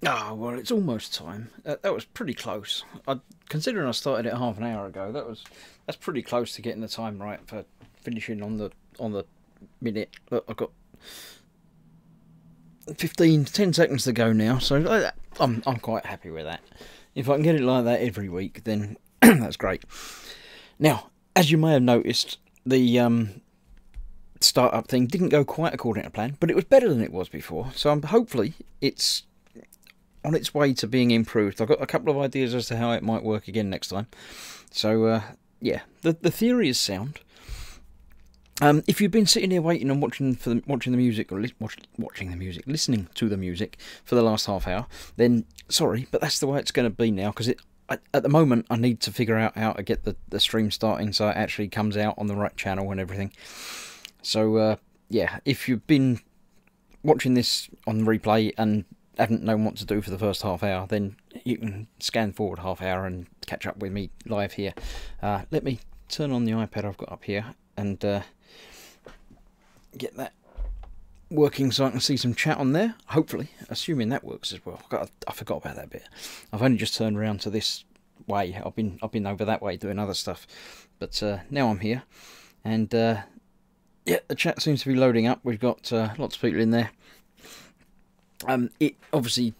Ah, well, it's almost time. That was pretty close. Considering I started it half an hour ago, that's pretty close to getting the time right for finishing on the minute. Look, I've got 10 seconds to go now, so I'm quite happy with that. If I can get it like that every week, then that's great. Now, as you may have noticed, the startup thing didn't go quite according to plan, but it was better than it was before. So hopefully it's on its way to being improved. I've got a couple of ideas as to how it might work again next time. So yeah, the theory is sound. If you've been sitting here waiting and watching the music, or watching the music, listening to the music for the last half hour, then sorry, but that's the way it's going to be now. Because at the moment, I need to figure out how to get the stream starting so it actually comes out on the right channel and everything. So yeah, if you've been watching this on replay and haven't known what to do for the first half hour, then you can scan forward half hour and catch up with me live here. Let me turn on the iPad I've got up here and get that working so I can see some chat on there, hopefully, assuming that works as well. I forgot about that bit. I've only just turned around to this way. I've been over that way doing other stuff, but now I'm here, and yeah, the chat seems to be loading up. We've got lots of people in there. It obviously,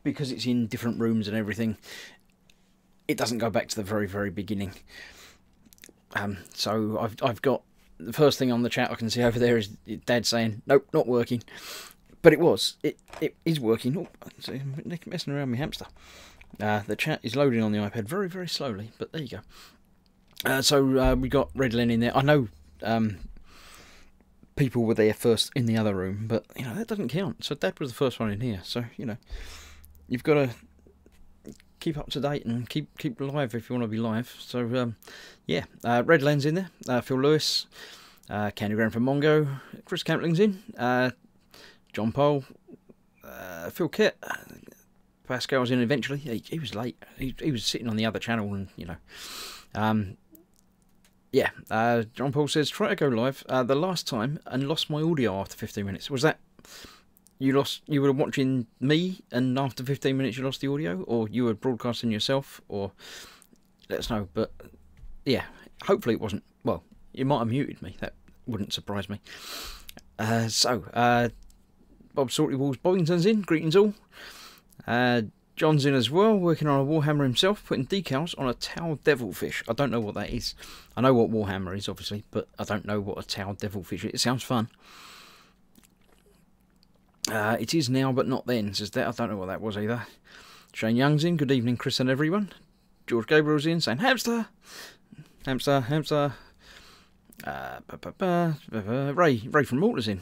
because it's in different rooms and everything, it doesn't go back to the very beginning. So I've got the first thing on the chat I can see over there is Dad saying nope, not working, but it is working. Oh, see, I'm messing around with my hamster. The chat is loading on the iPad very slowly, but there you go. So we got Red Len in there. I know people were there first in the other room, but you know that doesn't count. So Dad was the first one in here. So you know you've got to keep up to date and keep live if you want to be live. So yeah, Red Len's in there. Phil Lewis, Candygram from Mongo, Chris Campling's in. John Pole, Phil Kett, Pascal's in eventually. He was late. He was sitting on the other channel, and you know. Yeah, John Paul says, try to go live the last time and lost my audio after 15 minutes. Was that you were watching me and after 15 minutes you lost the audio? Or you were broadcasting yourself? Or let us know. But yeah, hopefully it wasn't. Well, you might have muted me. That wouldn't surprise me. Bob Salty Walls Bobbington's in. Greetings all. John's in as well, working on a Warhammer himself, putting decals on a Tau Devilfish. I don't know what that is. I know what Warhammer is, obviously, but I don't know what a Tau Devilfish is. It sounds fun. It is now, but not then, says that. I don't know what that was either. Shane Young's in. Good evening, Chris and everyone. George Gabriel's in, saying, hamster! Hamster, hamster. Ray from Malta's in.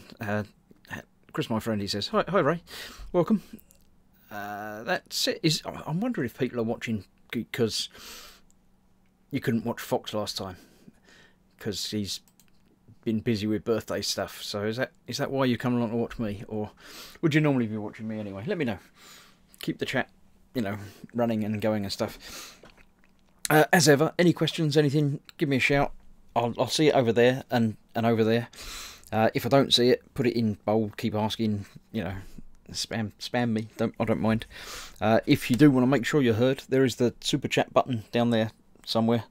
Chris, my friend, he says, hi Ray. Welcome. That's it. I'm wondering if people are watching because you couldn't watch Fox last time because he's been busy with birthday stuff. So is that why you come along to watch me, or would you normally be watching me anyway? Let me know. Keep the chat, you know, running and going and stuff. As ever, any questions, anything, give me a shout. I'll see it over there and over there. If I don't see it, put it in bold. Keep asking, you know. Spam me, I don't mind. If you do want to make sure you're heard, there is the super chat button down there somewhere,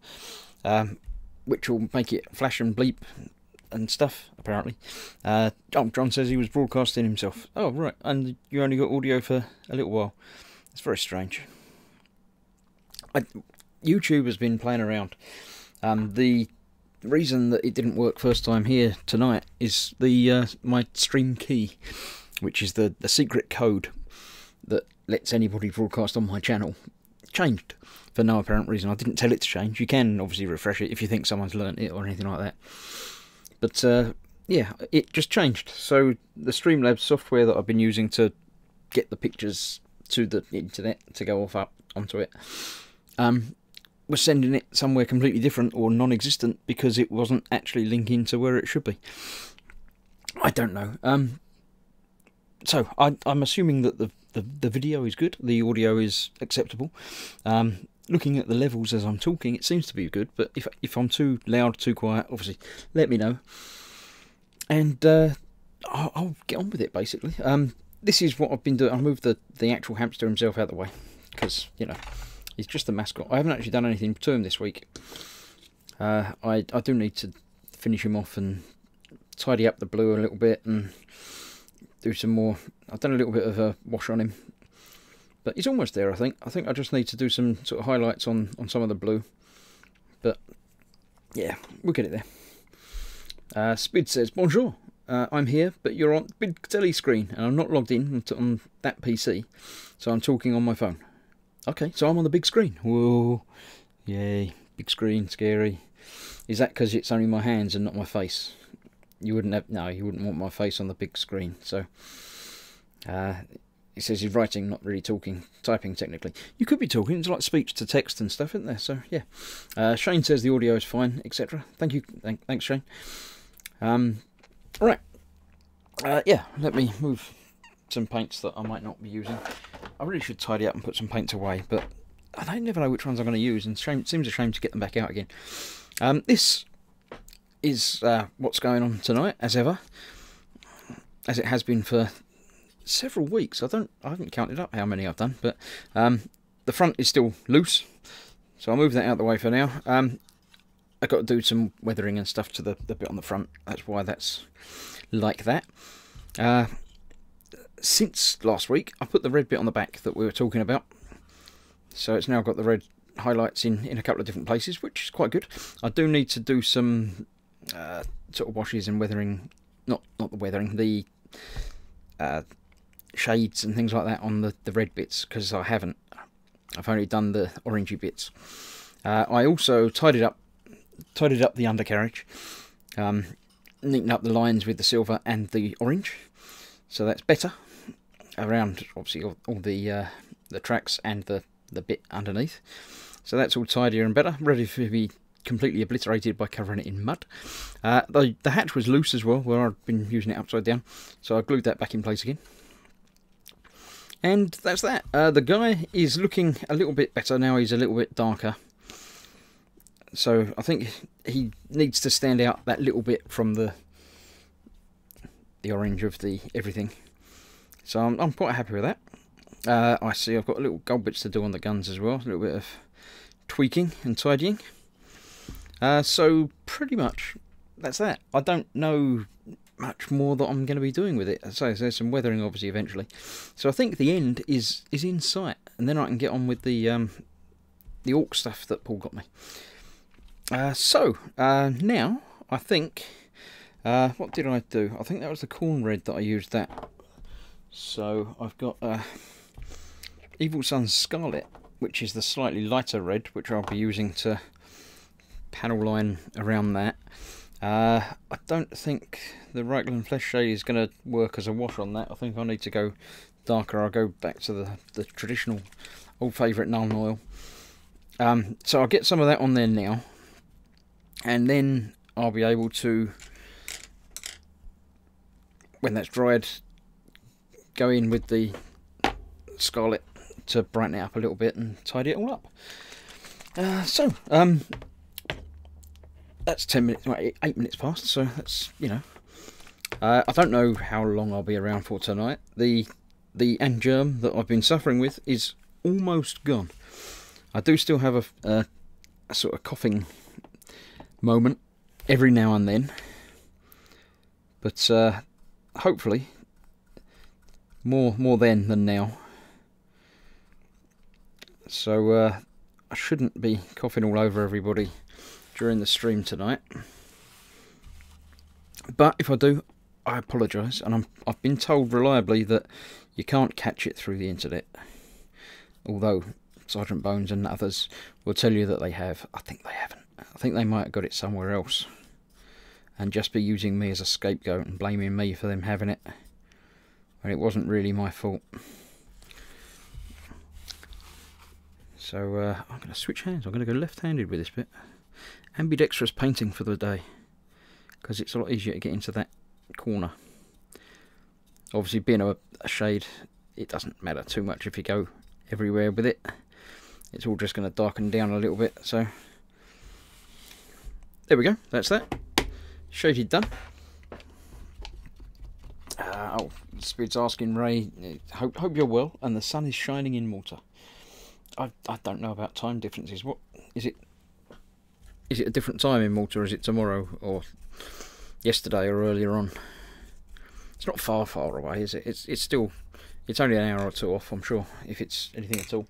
which will make it flash and bleep and stuff, apparently. John says he was broadcasting himself. Oh right, and you only got audio for a little while. It's very strange. YouTube has been playing around. The reason that it didn't work first time here tonight is my stream key, which is the secret code that lets anybody broadcast on my channel, changed for no apparent reason. I didn't tell it to change. You can obviously refresh it if you think someone's learnt it or anything like that. But yeah, it just changed. So the Streamlabs software that I've been using to get the pictures to the internet to go off up onto it was sending it somewhere completely different or non-existent because it wasn't actually linking to where it should be. I don't know. So I'm assuming that the video is good, the audio is acceptable. Looking at the levels as I'm talking, it seems to be good, but if I'm too loud, too quiet, obviously let me know, and I'll get on with it basically. this is what I've been doing. I moved the actual hamster himself out of the way because, you know, he's just a mascot. I haven't actually done anything to him this week. I do need to finish him off and tidy up the blue a little bit and do some more. I've done a little bit of a wash on him, but he's almost there, I think. I think I just need to do some sort of highlights on some of the blue. But yeah, we'll get it there. Spid says, bonjour, I'm here, but you're on big telly screen, and I'm not logged in on that PC, so I'm talking on my phone. Okay, so I'm on the big screen. Whoa, yay, big screen, scary. Is that because it's only my hands and not my face? You wouldn't have, no, you wouldn't want my face on the big screen. So, it says he's writing, not really talking, typing technically. You could be talking, it's like speech to text and stuff, isn't there? So, yeah. Shane says the audio is fine, etc. Thank you, thanks Shane. Right. Yeah, let me move some paints that I might not be using. I really should tidy up and put some paints away, but I never know which ones I'm going to use, and it seems a shame to get them back out again. This is what's going on tonight, as ever, as it has been for several weeks. I haven't counted up how many I've done, but the front is still loose, so I'll move that out of the way for now. I've got to do some weathering and stuff to the bit on the front. That's why that's like that. Since last week, I put the red bit on the back that we were talking about, so it's now got the red highlights in a couple of different places, which is quite good. I do need to do some sort of washes and weathering, not the weathering, the shades and things like that on the red bits, because I've only done the orangey bits. I also tidied up the undercarriage, neatened up the lines with the silver and the orange, so that's better around obviously all the tracks and the bit underneath. So that's all tidier and better, ready to be completely obliterated by covering it in mud. The hatch was loose as well, where I'd been using it upside down, so I glued that back in place again. And that's that. The guy is looking a little bit better now. He's a little bit darker, so I think he needs to stand out that little bit from the orange of the everything. So I'm quite happy with that. I see I've got little gold bits to do on the guns as well, a little bit of tweaking and tidying. So pretty much that's that. I don't know much more that I'm going to be doing with it. So there's some weathering obviously eventually. So I think the end is in sight, and then I can get on with the orc stuff that Paul got me. Now I think what did I do? I think that was the corn red that I used that. So I've got Evil Sun's Scarlet, which is the slightly lighter red, which I'll be using to panel line around that. I don't think the Reichland Flesh shade is going to work as a wash on that. I think I need to go darker. I'll go back to the traditional old favourite Nuln Oil. So I'll get some of that on there now, and then I'll be able to, when that's dried, go in with the Scarlet to brighten it up a little bit and tidy it all up. That's 10 minutes, well, 8 minutes past, so that's, you know, I don't know how long I'll be around for tonight. The angerm that I've been suffering with is almost gone. I do still have a sort of coughing moment every now and then, but hopefully more then than now. So I shouldn't be coughing all over everybody during the stream tonight. But if I do, I apologise, and I've been told reliably that you can't catch it through the internet. Although Sergeant Bones and others will tell you that they have. I think they haven't. I think they might have got it somewhere else and just be using me as a scapegoat and blaming me for them having it, when it wasn't really my fault. So I'm going to switch hands. I'm going to go left-handed with this bit. Ambidextrous painting for the day, because it's a lot easier to get into that corner. Obviously, being a shade, it doesn't matter too much if you go everywhere with it. It's all just going to darken down a little bit. So there we go. That's that. Shaded done. I'll Spid's asking Ray, hope you're well, and the sun is shining in Malta. I don't know about time differences. What is it? Is it a different time in Malta, or is it tomorrow, or yesterday, or earlier on? It's not far away, is it? It's still, it's only an hour or two off, I'm sure, if it's anything at all.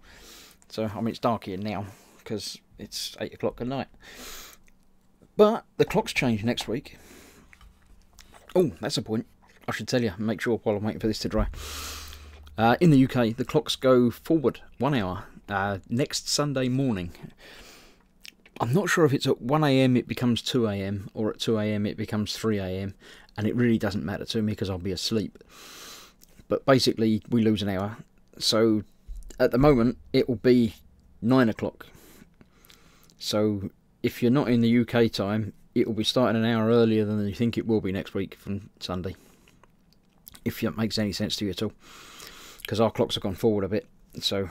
So, I mean, it's dark here now, because it's 8 o'clock at night. But the clocks change next week. Oh, that's a point. I should tell you, make sure while I'm waiting for this to dry. In the UK, the clocks go forward 1 hour next Sunday morning. I'm not sure if it's at 1 AM it becomes 2 AM, or at 2 AM it becomes 3 AM, and it really doesn't matter to me because I'll be asleep. But basically, we lose an hour. So, at the moment, it will be 9 o'clock. So, if you're not in the UK time, it will be starting an hour earlier than you think it will be next week from Sunday. If that makes any sense to you at all. Because our clocks have gone forward a bit. So,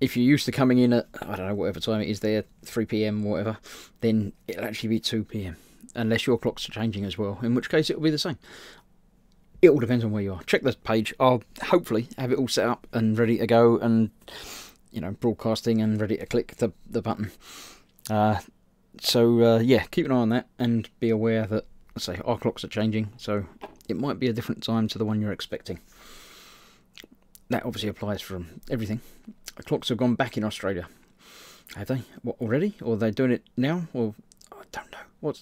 if you're used to coming in at, I don't know, whatever time it is there, 3 PM or whatever, then it'll actually be 2 PM. Unless your clocks are changing as well, in which case it will be the same. It all depends on where you are. Check the page. I'll hopefully have it all set up and ready to go, and, you know, broadcasting and ready to click the button. So yeah, keep an eye on that and be aware that, let's say, our clocks are changing, so it might be a different time to the one you're expecting. That obviously applies for everything. The clocks have gone back in Australia. Have they? What, already? Or are they doing it now? Or I don't know.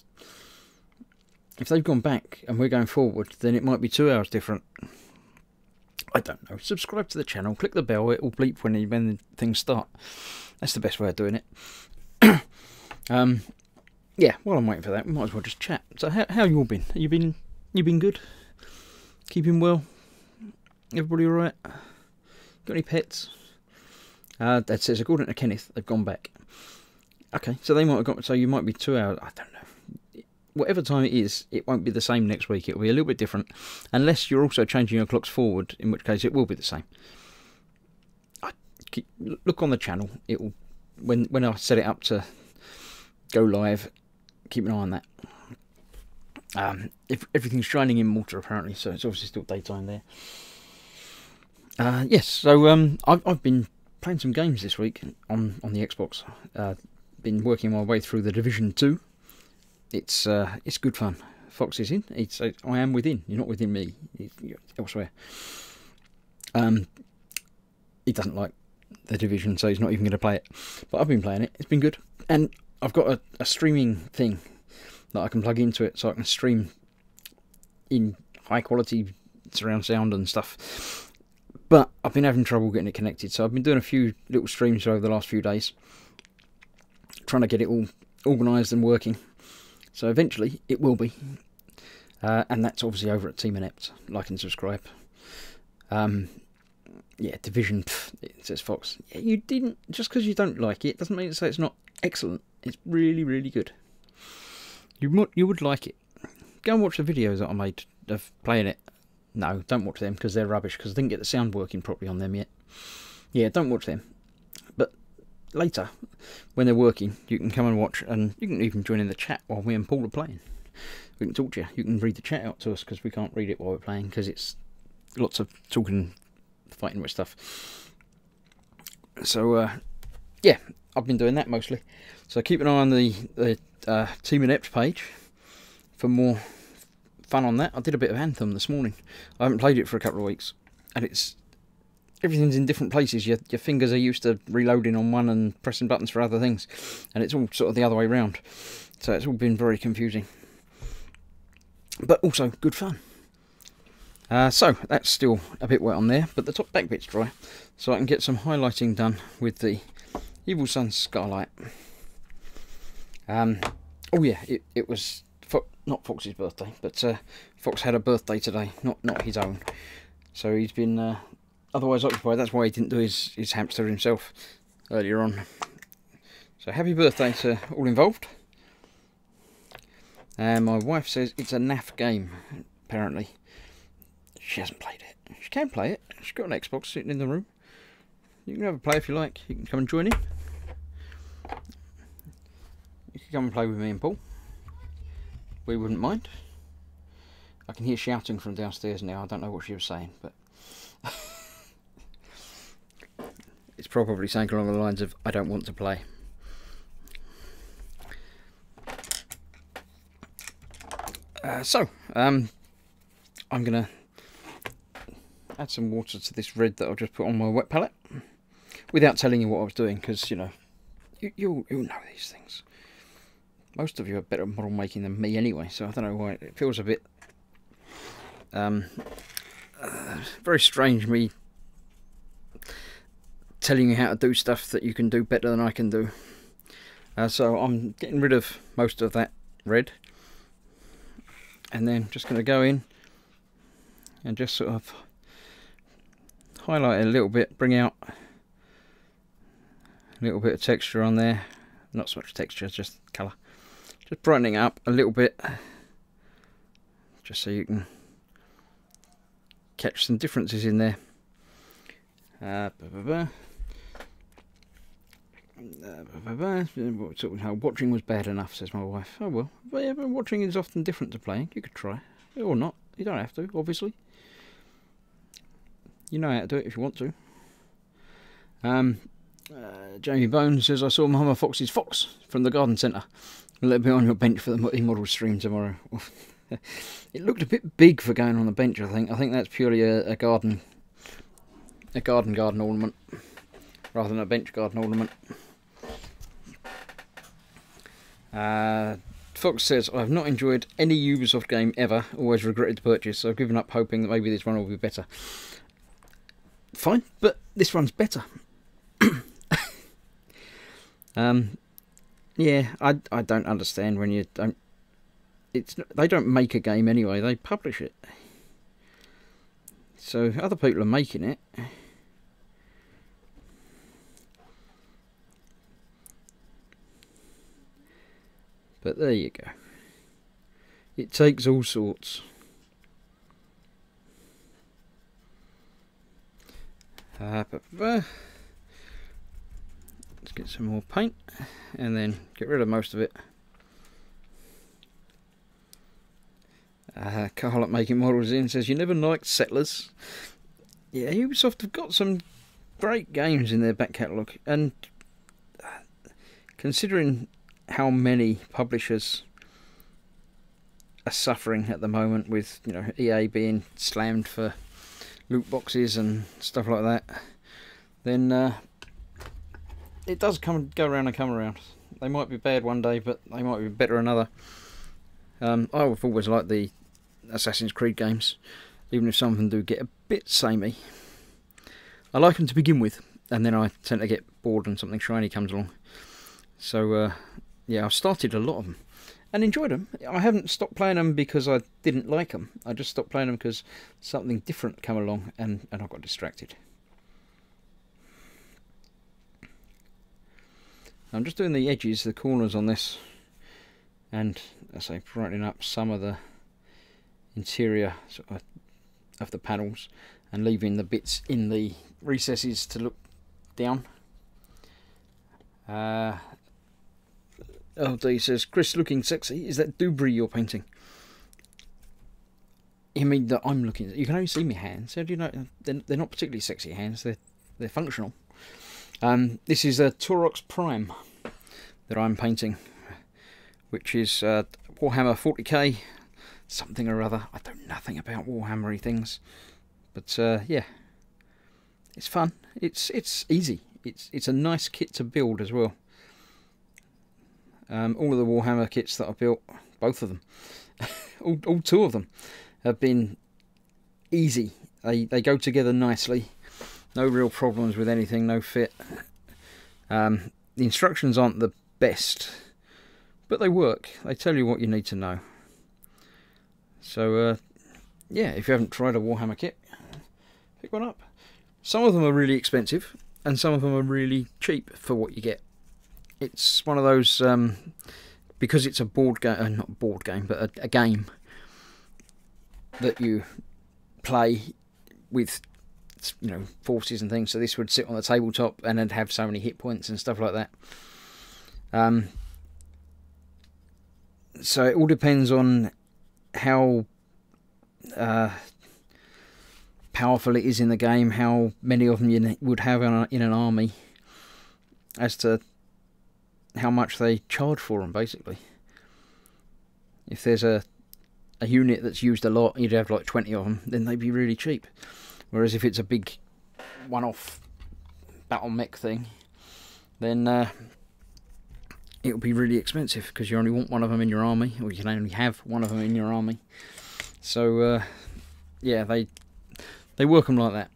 If they've gone back and we're going forward, then it might be 2 hours different. I don't know. Subscribe to the channel, click the bell, it will bleep when things start. That's the best way of doing it. Yeah, while I'm waiting for that, we might as well just chat. So how you all been? You been good? Keeping well? Everybody alright? Got any pets? That says, according to Kenneth, they've gone back. Okay, so they might have got, so you might be 2 hours, I don't know. Whatever time it is, it won't be the same next week. It'll be a little bit different. Unless you're also changing your clocks forward, in which case it will be the same. Look on the channel. It will, when I set it up to go live, keep an eye on that. If everything's shining in Malta apparently, so it's obviously still daytime there. Yes, so I've been playing some games this week on the Xbox. Been working my way through the Division 2. It's good fun. Fox is in. I am within. You're not within me. You're elsewhere. He doesn't like the Division, so he's not even going to play it. But I've been playing it. It's been good, and I've got a streaming thing that I can plug into it, so I can stream in high quality surround sound and stuff. But I've been having trouble getting it connected, so I've been doing a few little streams over the last few days, trying to get it all organised and working. So eventually it will be, and that's obviously over at Team Inept. Like and subscribe. Yeah, Division. It says Fox. Yeah, you didn't, just because you don't like it doesn't mean to say it's not excellent. It's really, really good. You would like it. Go and watch the videos that I made of playing it. No, don't watch them because they're rubbish, because I didn't get the sound working properly on them yet. Yeah, don't watch them. But later, when they're working, you can come and watch, and you can even join in the chat while me and Paul are playing. We can talk to you. You can read the chat out to us, because we can't read it while we're playing, because it's lots of talking, fighting with stuff. So, yeah, I've been doing that mostly. So keep an eye on the Team Inept page for more fun on that. I did a bit of Anthem this morning. I haven't played it for a couple of weeks, and everything's in different places. Your fingers are used to reloading on one and pressing buttons for other things, and it's all sort of the other way round. So it's all been very confusing, but also good fun. So that's still a bit wet on there, but the top back bit's dry, so I can get some highlighting done with the Evil Sunz Scarlight. Oh yeah, it was not Fox's birthday, but Fox had a birthday today, not his own. So he's been otherwise occupied. That's why he didn't do his hamster himself earlier on. So happy birthday to all involved. And my wife says it's a naff game, apparently. She hasn't played it. She can play it. She's got an Xbox sitting in the room. You can have a play if you like. You can come and join in. You can come and play with me and Paul. We wouldn't mind. I can hear shouting from downstairs now. I don't know what she was saying, but it's probably something along the lines of, I don't want to play. I'm going to add some water to this red that I'll just put on my wet palette, without telling you what I was doing, because, you know, you'll know these things. Most of you are better at model making than me anyway, so I don't know why it feels a bit very strange me telling you how to do stuff that you can do better than I can do. So I'm getting rid of most of that red, and then just going to go in and just sort of highlight it a little bit, bring out a little bit of texture on there. Not so much texture, just colour. Just brightening it up a little bit, just so you can catch some differences in there. Watching was bad enough, says my wife. Oh well, but yeah, but watching is often different to playing. You could try, or not. You don't have to, obviously. You know how to do it if you want to. Jamie Bones says, I saw Mama Fox's fox from the garden centre. Let it be on your bench for the model stream tomorrow. It looked a bit big for going on the bench, I think. I think that's purely a garden ornament, rather than a bench garden ornament. Fox says, I have not enjoyed any Ubisoft game ever, always regretted the purchase, so I've given up hoping that maybe this one will be better. Fine, but this one's better. Yeah, I don't understand when you don't. They don't make a game anyway; they publish it. So other people are making it. But there you go. It takes all sorts. Let's get some more paint and then get rid of most of it. Carl at Making Models in says, you never liked Settlers. Yeah, Ubisoft have got some great games in their back catalogue, and considering how many publishers are suffering at the moment with, you know, EA being slammed for loot boxes and stuff like that, then it does go around and come around. They might be bad one day, but they might be better another. I've always liked the Assassin's Creed games, even if some of them do get a bit samey. I like them to begin with, and then I tend to get bored when something shiny comes along. So yeah, I've started a lot of them and enjoyed them. I haven't stopped playing them because I didn't like them. I just stopped playing them because something different came along and I got distracted. I'm just doing the edges, the corners on this, and I say brightening up some of the interior sort of the panels, and leaving the bits in the recesses to look down. LD says, Chris looking sexy. Is that Dubry you're painting? You mean that I'm looking? You can only see my hands. How do you know? They're not particularly sexy hands. They're functional. This is a Taurox Prime that I'm painting, which is Warhammer 40k something or other. I know nothing about Warhammery things, but yeah, it's fun. It's easy. It's a nice kit to build as well. All of the Warhammer kits that I built, both of them, all two of them, have been easy. They go together nicely. No real problems with anything, no fit. The instructions aren't the best, but they work. They tell you what you need to know. So, yeah, if you haven't tried a Warhammer kit, pick one up. Some of them are really expensive, and some of them are really cheap for what you get. It's one of those, because it's a board game, not a board game, but a game that you play with, you know, forces and things. So this would sit on the tabletop and it'd have so many hit points and stuff like that. So it all depends on how powerful it is in the game, how many of them you would have in an army, as to how much they charge for them, basically. If there's a unit that's used a lot, you'd have like 20 of them, then they'd be really cheap. Whereas if it's a big one-off battle mech thing, then it'll be really expensive, because you only want one of them in your army, or you can only have one of them in your army. So yeah, they work them like that.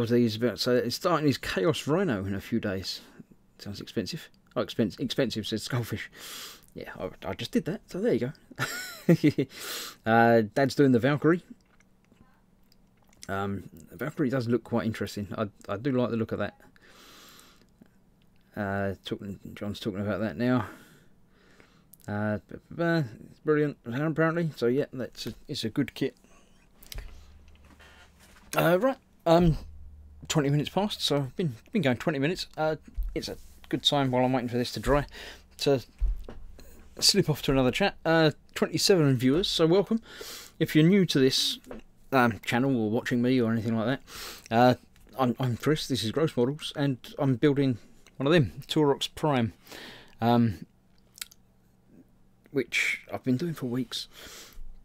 He's about to say it's starting his Chaos Rhino in a few days. Sounds expensive. Oh, expensive, says Skullfish. Yeah, I just did that, so there you go. Dad's doing the Valkyrie. The Valkyrie does look quite interesting. I do like the look of that. John's talking about that now. It's brilliant, apparently. So yeah, it's a good kit. Right. 20 minutes past, so I've been going 20 minutes. It's a good time, while I'm waiting for this to dry, to slip off to another chat. 27 viewers, so welcome. If you're new to this channel, or watching me, or anything like that, I'm Chris, this is Gross Models, and I'm building one of them, Taurox Prime, which I've been doing for weeks,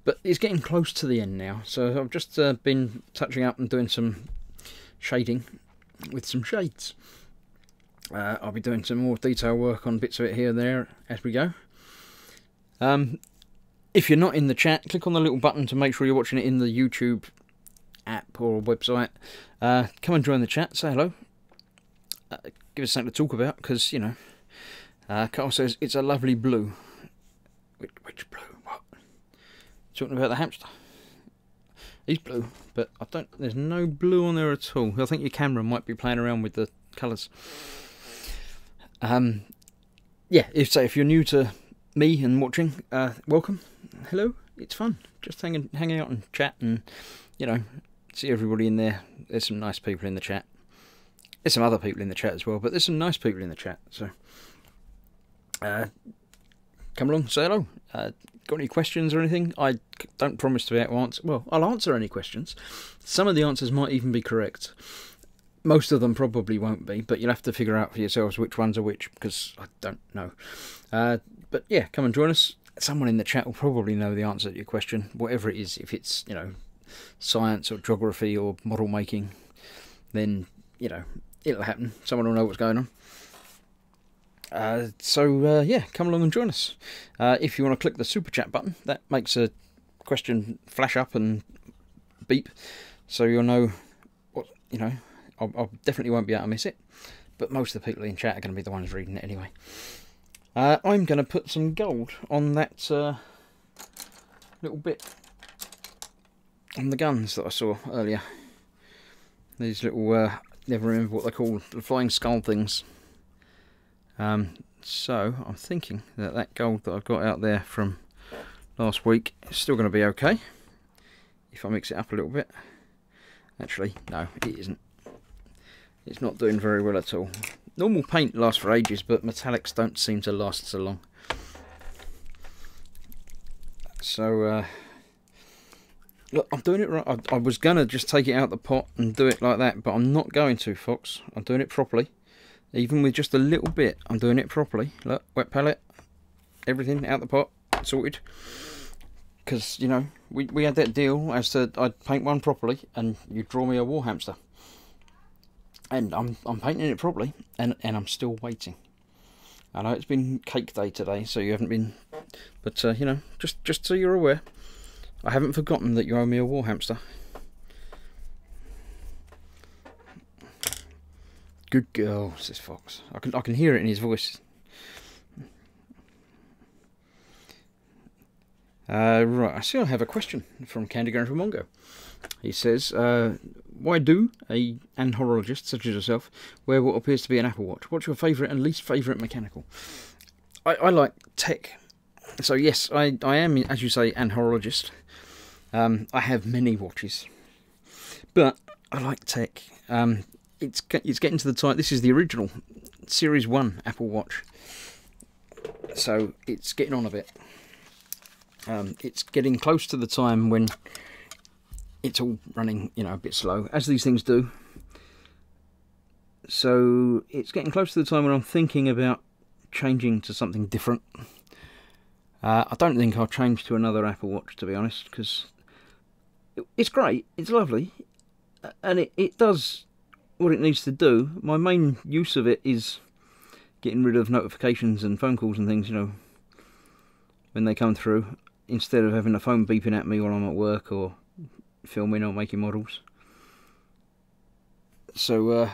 but it's getting close to the end now. So I've just been touching up and doing some shading with some shades. I'll be doing some more detail work on bits of it here and there as we go. If you're not in the chat, click on the little button to make sure you're watching it in the YouTube app or website. Come and join the chat, say hello. Give us something to talk about, because, you know, Carl says it's a lovely blue. Which blue? What? Talking about the hamster. He's blue, but there's no blue on there at all. I think your camera might be playing around with the colours. Yeah, if you're new to me and watching, welcome. Hello. It's fun. Just hanging out and chat, and, you know, see everybody in there. There's some nice people in the chat. There's some other people in the chat as well, but there's some nice people in the chat. So, come along, say hello. Got any questions or anything? I don't promise to be able to answer. Well, I'll answer any questions. Some of the answers might even be correct. Most of them probably won't be, but you'll have to figure out for yourselves which ones are which, because I don't know. But yeah, come and join us. Someone in the chat will probably know the answer to your question, whatever it is. If it's, you know, science or geography or model making, then, you know, it'll happen. Someone will know what's going on. Yeah, come along and join us. If you want to click the super chat button, that makes a question flash up and beep, so you'll know what, you know. I definitely won't be able to miss it, but most of the people in chat are going to be the ones reading it anyway. I'm going to put some gold on that little bit on the guns that I saw earlier. These little, never remember what they're called, the flying skull things. So I'm thinking that gold that I've got out there from last week is still going to be okay if I mix it up a little bit. Actually, no, it isn't. It's not doing very well at all. Normal paint lasts for ages, but metallics don't seem to last so long. So, look, I'm doing it right. I was going to just take it out the pot and do it like that, but I'm not going to, Fox. I'm doing it properly. Even with just a little bit, I'm doing it properly. Look, wet palette, everything out the pot, sorted. Because, you know, we had that deal as to I'd paint one properly and you'd draw me a Warhamster. And I'm painting it properly, and I'm still waiting. I know it's been cake day today, so you haven't been, but you know, just so you're aware, I haven't forgotten that you owe me a Warhamster. Good girl, says Fox. I can hear it in his voice. Right, I see I have a question from Candy Going from Mongo. He says, why do an horologist such as yourself wear what appears to be an Apple Watch? What's your favourite and least favourite mechanical? I like tech. So yes, I am, as you say, an horologist. I have many watches. But I like tech. It's getting to the time. This is the original Series 1 Apple Watch. So it's getting on a bit. It's getting close to the time when it's all running, you know, a bit slow, as these things do. So it's getting close to the time when I'm thinking about changing to something different. I don't think I'll change to another Apple Watch, to be honest, because it's great, it's lovely, and it does what it needs to do. My main use of it is getting rid of notifications and phone calls and things, you know, when they come through, instead of having a phone beeping at me while I'm at work or filming or making models. So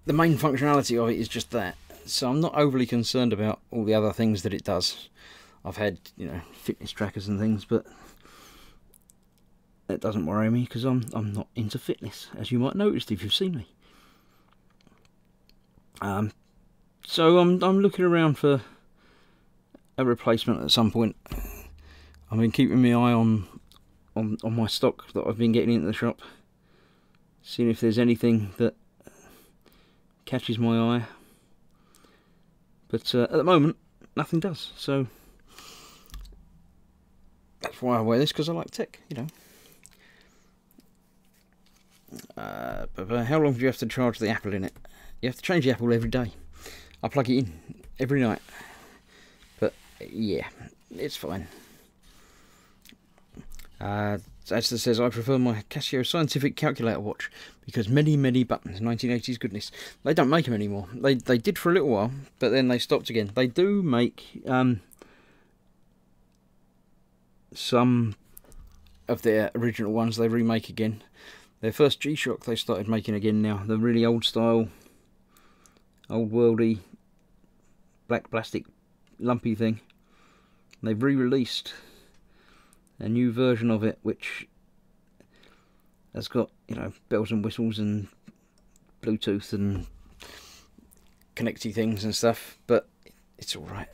the main functionality of it is just that. So I'm not overly concerned about all the other things that it does. I've had, you know, fitness trackers and things, but that doesn't worry me because I'm not into fitness, as you might notice if you've seen me. So I'm looking around for a replacement at some point. I've been keeping my eye on my stock that I've been getting into the shop, seeing if there's anything that catches my eye. But at the moment, nothing does. So that's why I wear this, because I like tech, you know. But how long do you have to charge the Apple in it? You have to change the Apple every day. I plug it in every night. But yeah, it's fine. As it says, I prefer my Casio Scientific Calculator watch because many buttons. 1980s goodness. They don't make them anymore. They did for a little while, but then they stopped again. They do make some of their original ones. They remake again. Their first G-Shock they started making again now. The really old style, old worldy, black plastic, lumpy thing. They've re-released a new version of it, which has got, you know, bells and whistles and Bluetooth and connecty things and stuff, but it's all right.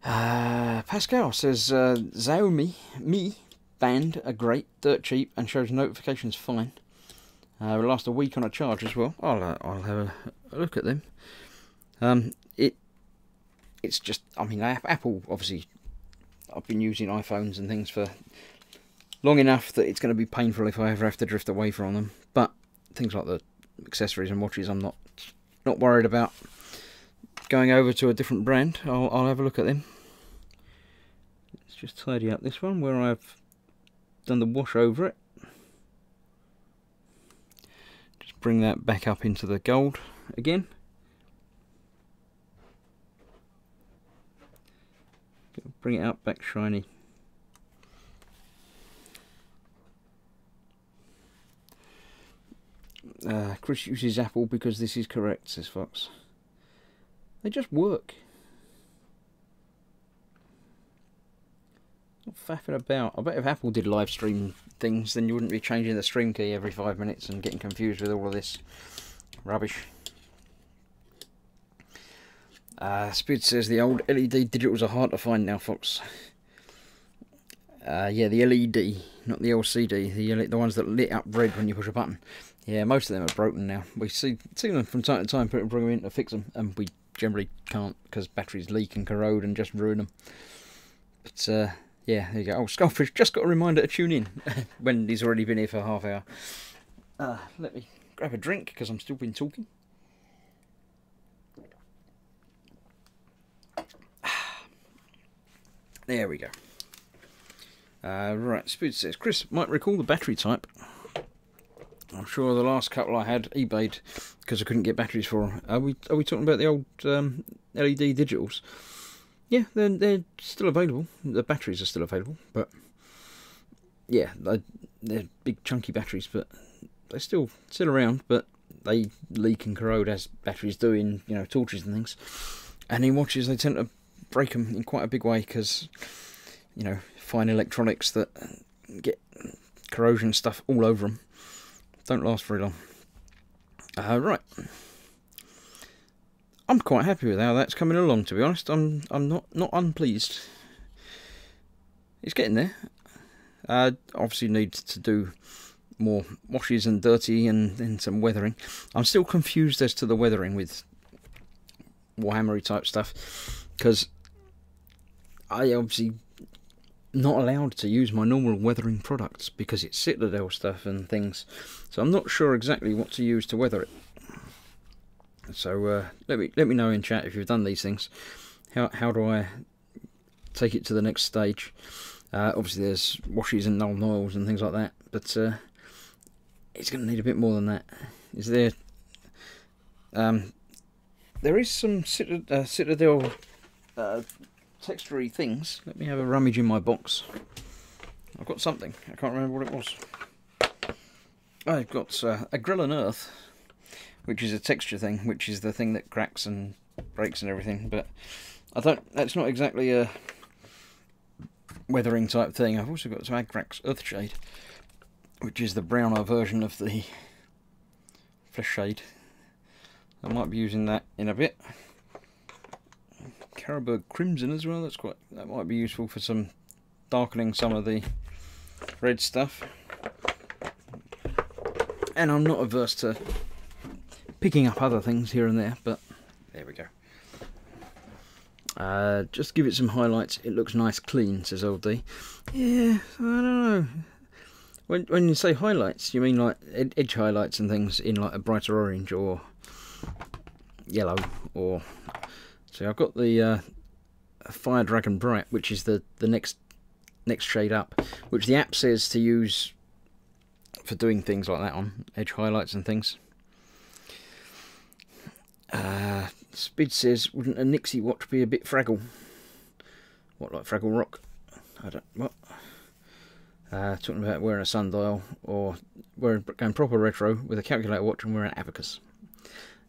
Pascal says Xiaomi Mi Band are great, dirt cheap, and shows notifications fine. Will last a week on a charge as well. I'll have a look at them. It's just, I mean, Apple obviously. I've been using iPhones and things for long enough that it's going to be painful if I ever have to drift away from them. But things like the accessories and watches, I'm not worried about going over to a different brand. I'll have a look at them. Let's just tidy up this one where I've done the wash over it. Just bring that back up into the gold again. Bring it up back shiny. Chris uses Apple because this is correct, says Fox. They just work. Not faffing about. I bet if Apple did live stream things, then you wouldn't be changing the stream key every 5 minutes and getting confused with all of this rubbish. Spid says the old LED digitals are hard to find now, Fox. Yeah, the LED, not the LCD, the ones that lit up red when you push a button. Yeah, most of them are broken now. We see them from time to time, bring them in to fix them, and we generally can't because batteries leak and corrode and just ruin them. But yeah, there you go. Oh, Skullfish just got a reminder to tune in when he's already been here for half hour. Let me grab a drink because I'm still been talking. There we go. Right, Spood says, Chris might recall the battery type. I'm sure the last couple I had eBayed because I couldn't get batteries for them. Are we talking about the old LED digitals? Yeah, they're still available. The batteries are still available, but yeah, they're big chunky batteries, but they're still around. But they leak and corrode as batteries do in, you know, torches and things. And in watches, they tend to break them in quite a big way because, you know, fine electronics that get corrosion stuff all over them don't last very long. Right, I'm quite happy with how that's coming along, to be honest. I'm not unpleased. It's getting there. Obviously needs to do more washes and dirty and then some weathering. I'm still confused as to the weathering with Warhammery type stuff, because I obviously not allowed to use my normal weathering products because it's Citadel stuff and things, so I'm not sure exactly what to use to weather it. So let me know in chat if you've done these things. How do I take it to the next stage? Obviously there's washes and null oils and things like that, but it's going to need a bit more than that. Is there? There is some Citadel textury things. Let me have a rummage in my box. I've got something. I can't remember what it was. I've got a Grill and Earth, which is a texture thing, which is the thing that cracks and breaks and everything. But I don't. That's not exactly a weathering type thing. I've also got some Agrax Earthshade, which is the browner version of the Flesh Shade. I might be using that in a bit. Carroburg Crimson as well. That might be useful for some darkening some of the red stuff. And I'm not averse to picking up other things here and there, but there we go. Just give it some highlights. It looks nice clean, says LD. Yeah, I don't know. When you say highlights, you mean like edge highlights and things in like a brighter orange or yellow, or so I've got the Fire Dragon Bright, which is the next shade up, which the app says to use for doing things like that on edge highlights and things. Spid says, wouldn't a Nixie watch be a bit Fraggle? What, like Fraggle Rock? I don't what. Talking about wearing a sundial or going proper retro with a calculator watch and wearing an abacus.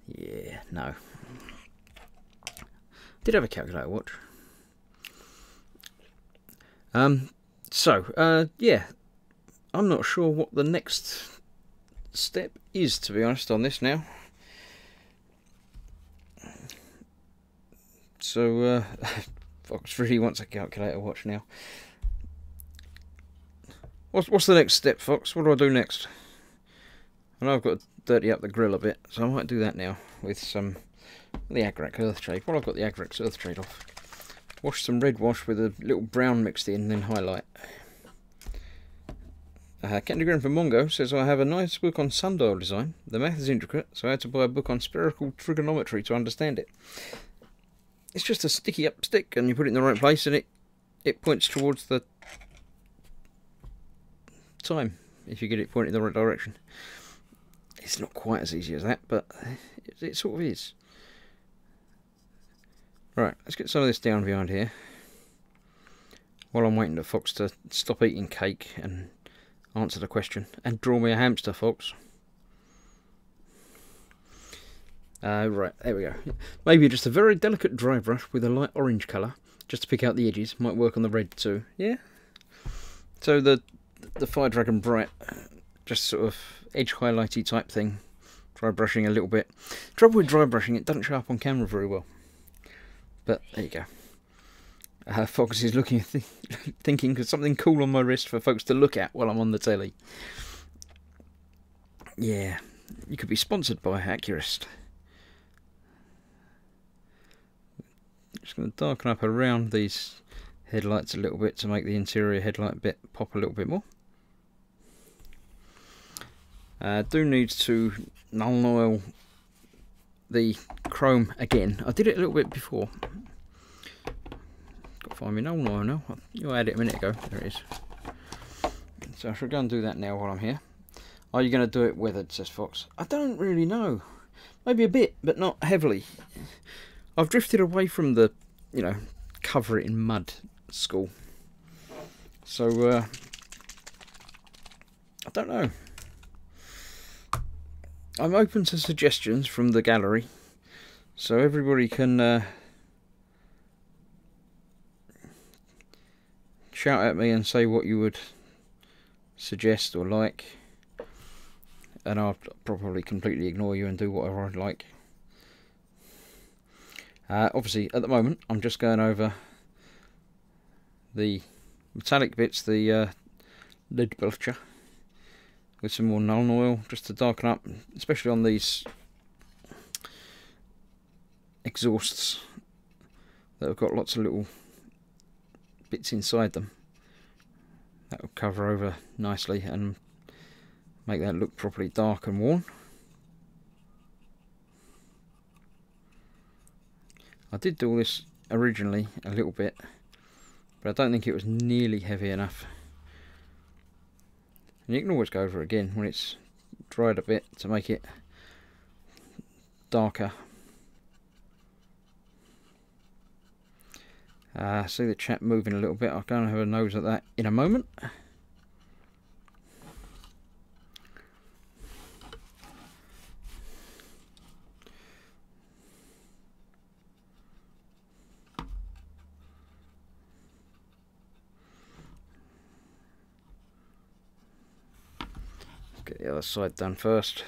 Yeah, no. Did have a calculator watch. Yeah, I'm not sure what the next step is, to be honest, on this now. So, Fox really wants a calculator watch now. What's the next step, Fox? What do I do next? I know I've got to dirty up the grill a bit, so I might do that now with some the Agrax Earthshade. Well, I've got the Agrax Earthshade off. Wash some red wash with a little brown mixed in, then highlight. Candy Grin from Mongo says, I have a nice book on sundial design. The math is intricate, so I had to buy a book on spherical trigonometry to understand it. It's just a sticky up stick, and you put it in the right place, and it points towards the time, if you get it pointing in the right direction. It's not quite as easy as that, but it sort of is. Right, let's get some of this down behind here, while I'm waiting for Fox to stop eating cake and answer the question, and draw me a hamster, Fox. Right, there we go. Maybe just a very delicate dry brush with a light orange colour, just to pick out the edges. Might work on the red too. Yeah. So the Fire Dragon Bright, just sort of edge highlighty type thing. Dry brushing a little bit. Trouble with dry brushing, it doesn't show up on camera very well. But there you go. Fox is looking, thinking of something cool on my wrist for folks to look at while I'm on the telly. Yeah, you could be sponsored by Accurist. Just going to darken up around these headlights a little bit to make the interior headlight bit pop a little bit more. Do need to null oil the chrome again. I did it a little bit before. Got to find me null oil now. You had it a minute ago. There it is. So I should go and do that now while I'm here. Are you going to do it weathered, says Fox? I don't really know. Maybe a bit, but not heavily. I've drifted away from the, cover it in mud school. So, I don't know. I'm open to suggestions from the gallery, so everybody can shout at me and say what you would suggest or like, and I'll probably completely ignore you and do whatever I'd like. Obviously, at the moment, I'm just going over the metallic bits, the lead belcher, with some more null oil, just to darken up, especially on these exhausts that have got lots of little bits inside them. That will cover over nicely and make that look properly dark and worn. I did do all this originally a little bit, but I don't think it was nearly heavy enough. And you can always go over it again when it's dried a bit to make it darker. See the chap moving a little bit. I'll go and have a nose at that in a moment. Get the other side done first.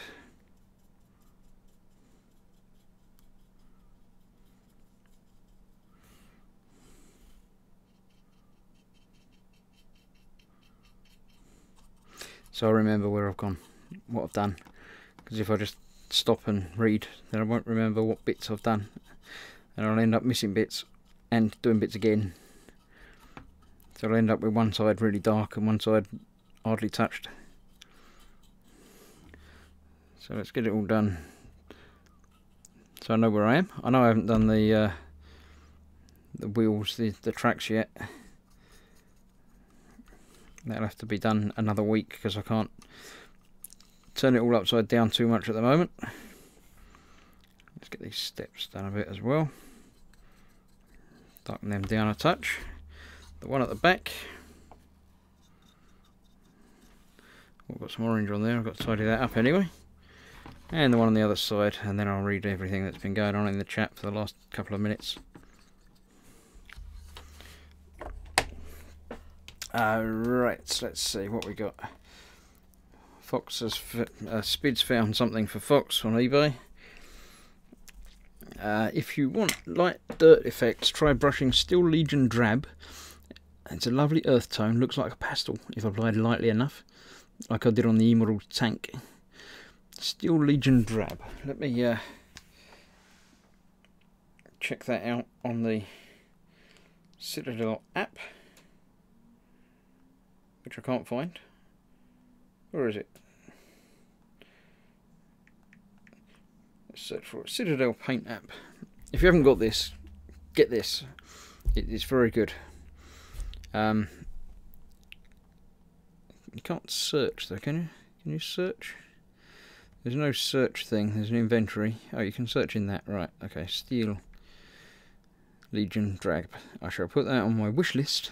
So I remember where I've gone, what I've done, because if I just stop and read, then I won't remember what bits I've done, and I'll end up missing bits and doing bits again. So I'll end up with one side really dark and one side hardly touched. So let's get it all done, so I know where I am. I know I haven't done the wheels, the tracks yet. That'll have to be done another week because I can't turn it all upside down too much at the moment. Let's get these steps done a bit as well. Darken them down a touch. The one at the back. I've got some orange on there, I've got to tidy that up anyway. And the one on the other side, and then I'll read everything that's been going on in the chat for the last couple of minutes. Right, let's see what we got. Fox has Spid's found something for Fox on eBay. If you want light dirt effects, try brushing Steel Legion Drab. It's a lovely earth tone, looks like a pastel if applied lightly enough, like I did on the Emerald tank. Steel Legion Drab. Let me check that out on the Citadel app, which I can't find. Where is it? Let's search for it. Citadel Paint app. If you haven't got this, get this. It's very good. You can't search though, can you? Can you search? There's no search thing. There's an inventory. Oh, you can search in that. Right. Okay. Steel Legion Drab. I shall put that on my wish list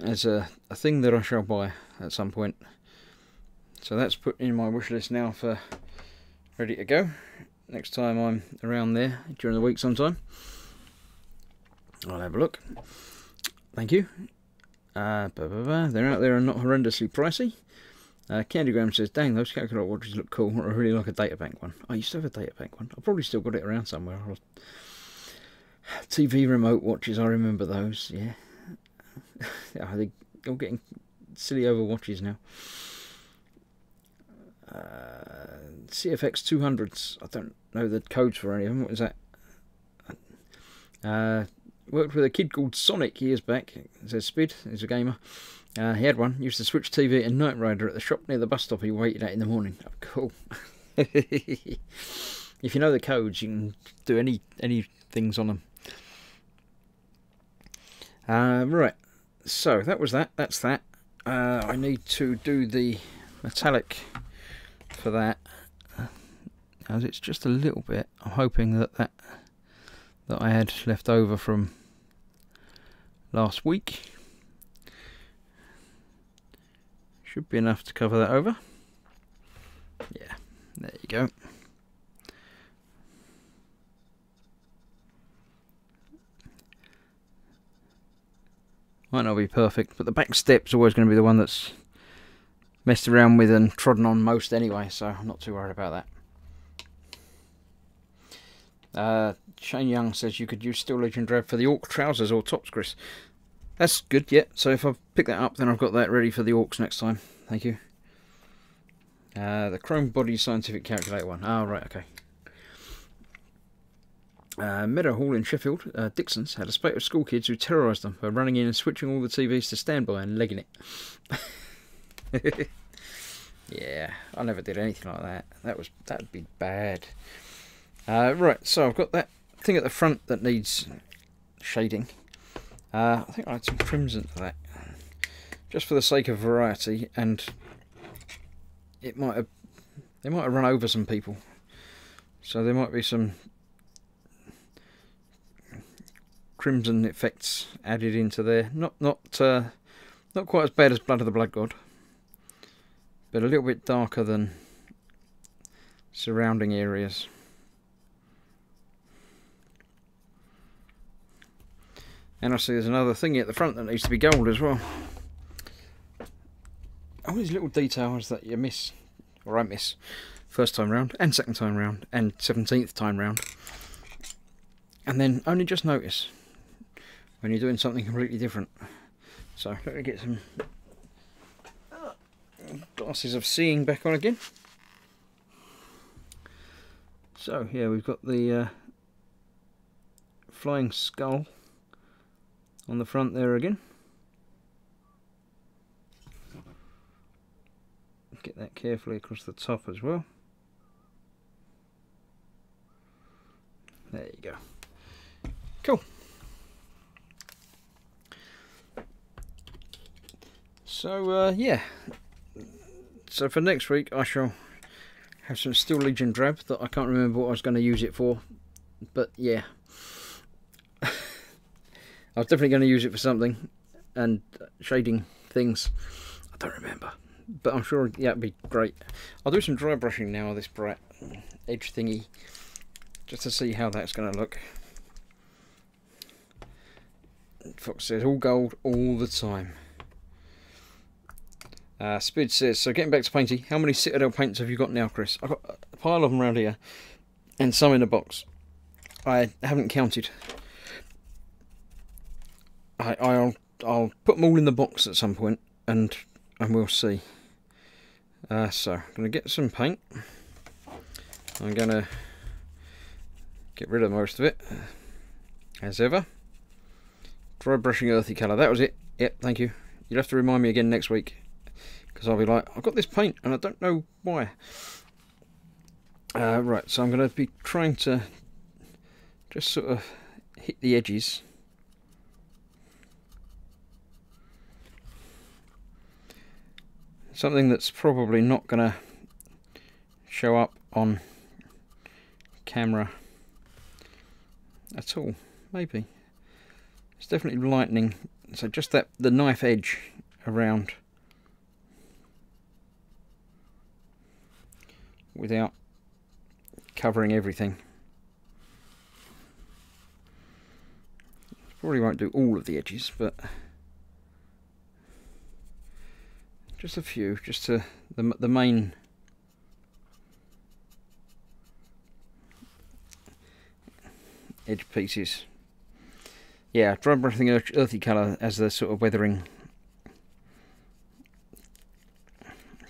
as a thing that I shall buy at some point. So that's put in my wish list now for ready to go. Next time I'm around there during the week sometime, I'll have a look. Thank you. They're out there and not horrendously pricey. Candygram says, dang, those calculator watches look cool. I really like a databank one. I used to have a databank one. I've probably still got it around somewhere. TV remote watches, I remember those, yeah. Yeah, they're all getting silly over watches now. CFX 200s, I don't know the codes for any of them. What is that? Worked with a kid called Sonic years back. It says Spid, he's a gamer. He had one. Used to switch TV and Knight Rider at the shop near the bus stop he waited at in the morning. Oh, cool. If you know the codes, you can do any things on them. Right. So that was that. That's that. I need to do the metallic for that, as it's just a little bit. I'm hoping that I had left over from last week should be enough to cover that over. Yeah, there you go. Might not be perfect, but the back step's always going to be the one that's messed around with and trodden on most anyway, so I'm not too worried about that. Shane Young says you could use Steel Legion Drab for the Orc trousers or tops, Chris. That's good, yeah. So if I pick that up, then I've got that ready for the Orcs next time. Thank you. The Chrome Body Scientific Calculator one. Oh, right, okay. Meadow Hall in Sheffield, Dixon's, had a spate of school kids who terrorised them by running in and switching all the TVs to standby and legging it. Yeah, I never did anything like that. That'd be bad. Right, so I've got that thing at the front that needs shading. I think I had some crimson for that, just for the sake of variety, and they might have run over some people, so there might be some crimson effects added into there. Not quite as bad as Blood of the Blood God, but a little bit darker than surrounding areas. And I see there's another thingy at the front that needs to be gold as well. All these little details that you miss, or I miss, first time round, and second time round, and 17th time round. And then only just notice when you're doing something completely different. So let me get some glasses of seeing back on again. So here we've got the flying skull on the front there again. Get that carefully across the top as well. There you go. Cool. So yeah. So for next week I shall have some Steel Legion drab that I can't remember what I was going to use it for, but yeah. I was definitely going to use it for something, and shading things, I don't remember, but I'm sure, yeah, it'd be great. I'll do some dry brushing now of this bright edge thingy, just to see how that's going to look. Fox says, all gold all the time. Spid says, so getting back to painting, how many Citadel paints have you got now, Chris? I've got a pile of them around here, and some in a box. I haven't counted. I'll put them all in the box at some point, and we'll see. So I'm going to get some paint. I'm going to get rid of most of it, as ever. Dry brushing earthy colour. That was it. Yep, thank you. You'll have to remind me again next week, because I'll be like, I've got this paint and I don't know why. Right, so I'm going to be trying to just sort of hit the edges. Something that's probably not going to show up on camera at all. Maybe. It's definitely lightening. So just the knife edge around, without covering everything. Probably won't do all of the edges, but just a few, just to the main edge pieces. Yeah, dry brushing earthy colour as the sort of weathering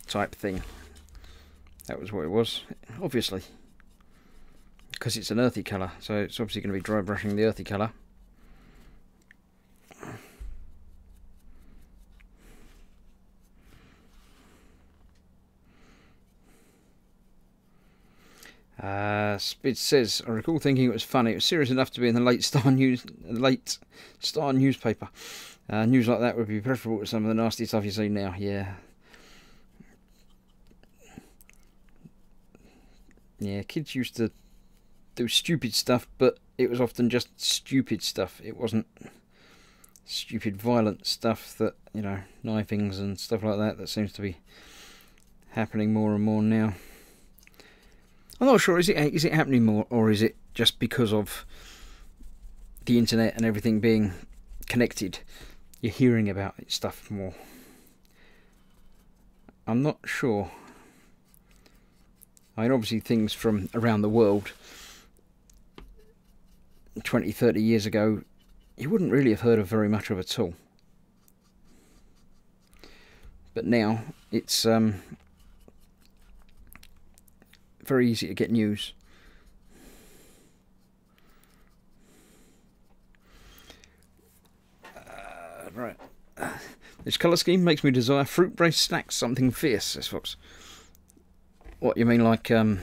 type thing. That was what it was, obviously, because it's an earthy colour, so it's obviously going to be dry brushing the earthy colour. Spid says, I recall thinking it was funny. It was serious enough to be in the late Star newspaper. News like that would be preferable to some of the nasty stuff you see now. Yeah. Yeah, kids used to do stupid stuff, but it was often just stupid stuff. It wasn't stupid violent stuff that, you know, knifings and stuff like that, that seems to be happening more and more now. I'm not sure, is it happening more, or is it just because of the internet and everything being connected, you're hearing about it stuff more? I'm not sure. I mean, obviously things from around the world 20, 30 years ago, you wouldn't really have heard of very much of at all. But now, it's very easy to get news. This colour scheme makes me desire fruit-based snacks, something fierce, says Fox. What, you mean like, don't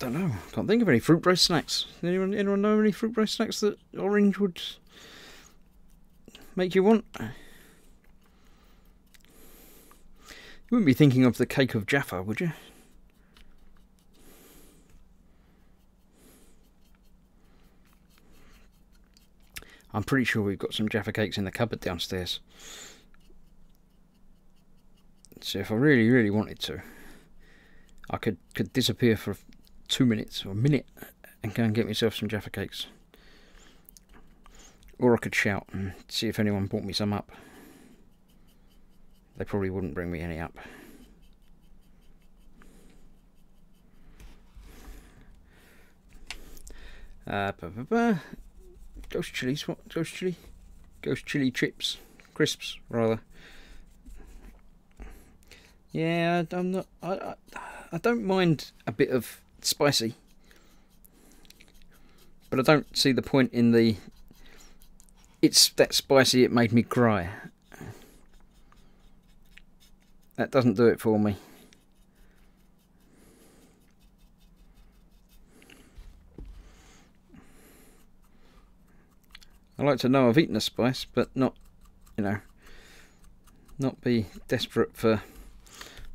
know, can't think of any fruit-based snacks. Anyone know any fruit-based snacks that orange would make you want? You wouldn't be thinking of the cake of Jaffa, would you? I'm pretty sure we've got some Jaffa cakes in the cupboard downstairs. So if I really, really wanted to, I could disappear for 2 minutes or a minute and go and get myself some Jaffa cakes. Or I could shout and see if anyone brought me some up. They probably wouldn't bring me any up. Ghost chilies, what? Ghost chili? Ghost chili chips. Crisps, rather. Yeah, I'm not. I don't mind a bit of spicy, but I don't see the point in the. It's that spicy it made me cry. That doesn't do it for me. I like to know I've eaten a spice, but not, you know, not be desperate for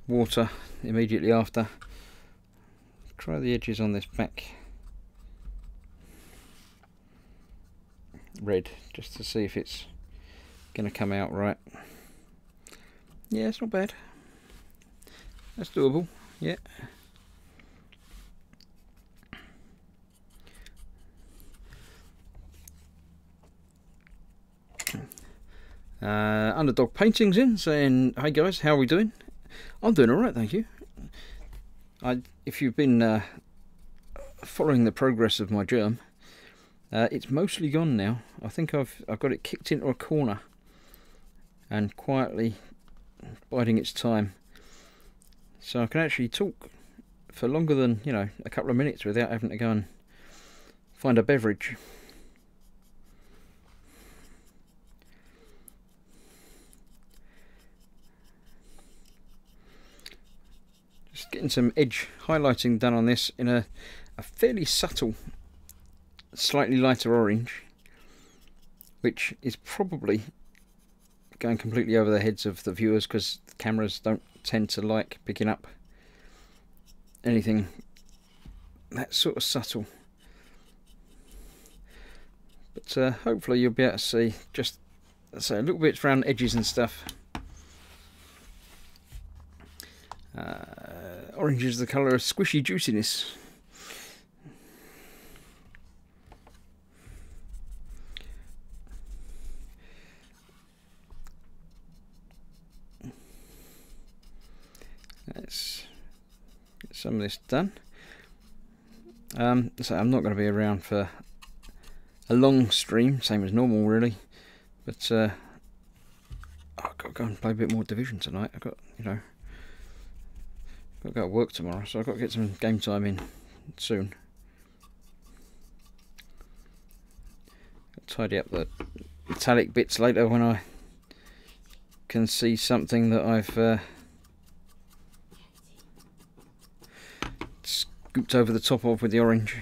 water immediately after. Try the edges on this back red, just to see if it's going to come out right. Yeah, it's not bad. That's doable, yeah. Underdog Paintings in, saying, "Hey guys, how are we doing?" I'm doing alright, thank you. If you've been following the progress of my germ, it's mostly gone now. I think I've got it kicked into a corner and quietly biding its time. So I can actually talk for longer than, you know, a couple of minutes without having to go and find a beverage. Just getting some edge highlighting done on this in a fairly subtle, slightly lighter orange, which is probably going completely over the heads of the viewers because the cameras don't tend to like picking up anything that sort of subtle. But hopefully you'll be able to see just, say, a little bit around edges and stuff. Orange is the colour of squishy juiciness. Let's get some of this done. So I'm not going to be around for a long stream, same as normal really, but I've got to go and play a bit more Division tonight. I've got, you know, got to go to work tomorrow, so I've got to get some game time in soon. I'll tidy up the metallic bits later when I can see something that I've scooped over the top of with the orange.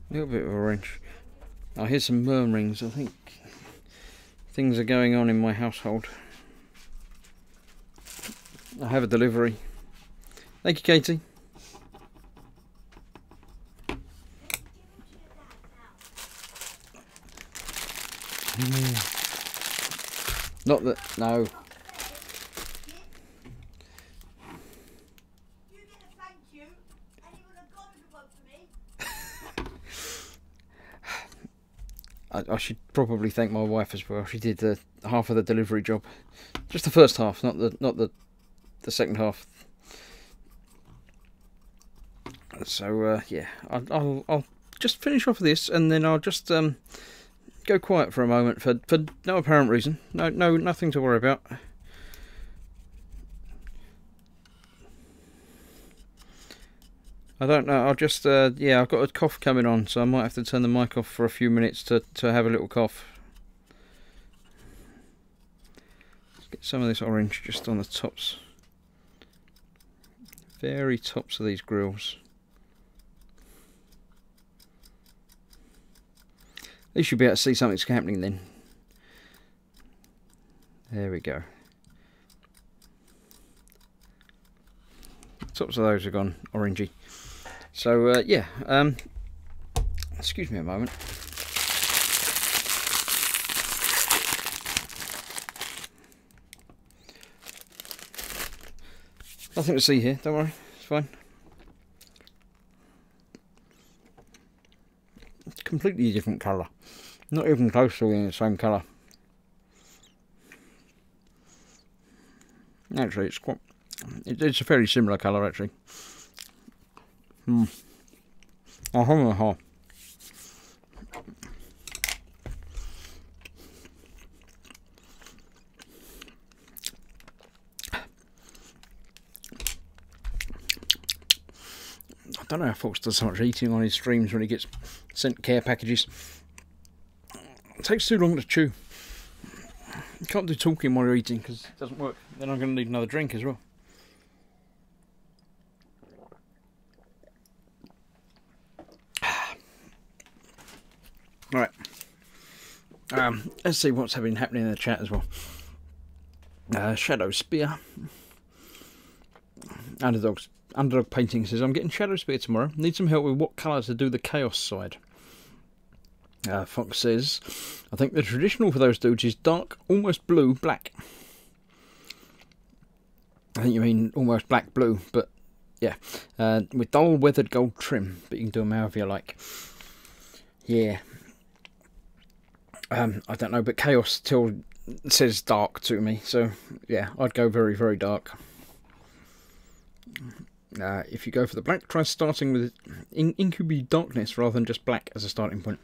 A little bit of orange. I hear some murmurings. I think things are going on in my household. I have a delivery. Thank you, Katie. Not that, no. I should probably thank my wife as well. She did the half of the delivery job, just the first half, not the second half. So yeah, I'll just finish off this, and then I'll just go quiet for a moment for no apparent reason. Nothing to worry about. I don't know. I'll just yeah, I've got a cough coming on, so I might have to turn the mic off for a few minutes to have a little cough. Let's get some of this orange just on the tops, very tops of these grills. At least you'll be able to see something's happening then. There we go. Tops of those have gone orangey. So yeah, excuse me a moment. Nothing to see here, don't worry, it's fine. It's completely different colour. Not even close to being the same colour. Actually, it's quite... It's a fairly similar colour, actually. I don't know if Fox does so much eating on his streams when he gets sent care packages. It takes too long to chew. You can't do talking while you're eating because it doesn't work. Then I'm going to need another drink as well. Alright. Let's see what's happening in the chat as well. Shadow Spear. Underdog Painting says, I'm getting Shadow Spear tomorrow. Need some help with what colour to do the Chaos side. Fox says, I think the traditional for those dudes is dark, almost blue, black. I think you mean almost black blue, but yeah. With dull weathered gold trim, but you can do them however you like. Yeah. I don't know, but Chaos still says dark to me, so yeah, I'd go very, very dark. If you go for the black, try starting with Incubi Darkness rather than just black as a starting point.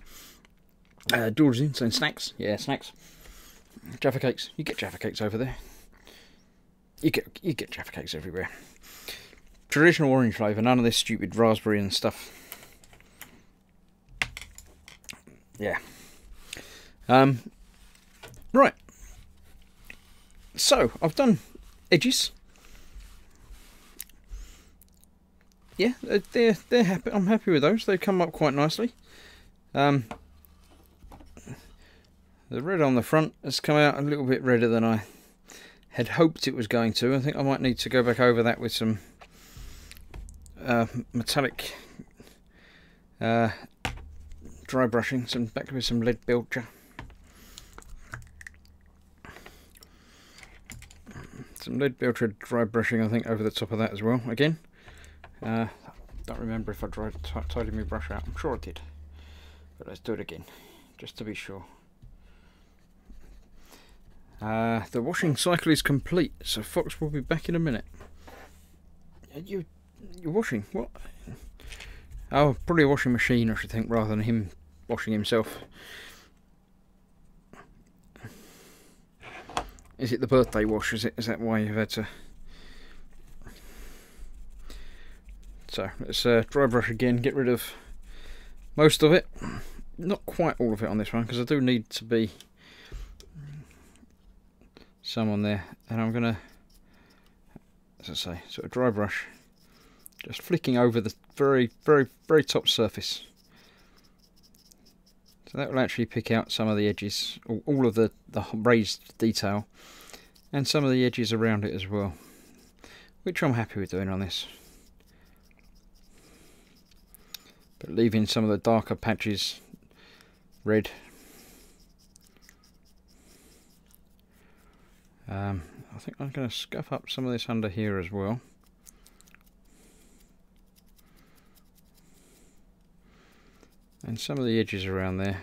Dorsey saying snacks. Yeah, snacks. Jaffa cakes. You get Jaffa cakes over there. You get Jaffa cakes everywhere. Traditional orange flavour, none of this stupid raspberry and stuff. Yeah. Right. So, I've done edges. Yeah, they're happy. I'm happy with those. They come up quite nicely. The red on the front has come out a little bit redder than I had hoped it was going to. I think I might need to go back over that with some metallic dry brushing, back with some lead belcher. Some lead belcher dry brushing, I think, over the top of that as well. Again, don't remember if I tidied my brush out. I'm sure I did, but let's do it again, just to be sure. The washing cycle is complete, so Fox will be back in a minute. You're washing? What? Oh, probably a washing machine, I should think, rather than him washing himself. Is it the birthday wash? Is that why you've had to? So let's dry brush again. Get rid of most of it. Not quite all of it on this one, because I do need to be some on there, and I'm gonna, as I say, sort of dry brush, just flicking over the very, very, very top surface. So that will actually pick out some of the edges, all of the raised detail, and some of the edges around it as well, which I'm happy with doing on this. But leaving some of the darker patches red. I think I'm going to scuff up some of this under here as well. And some of the edges around there.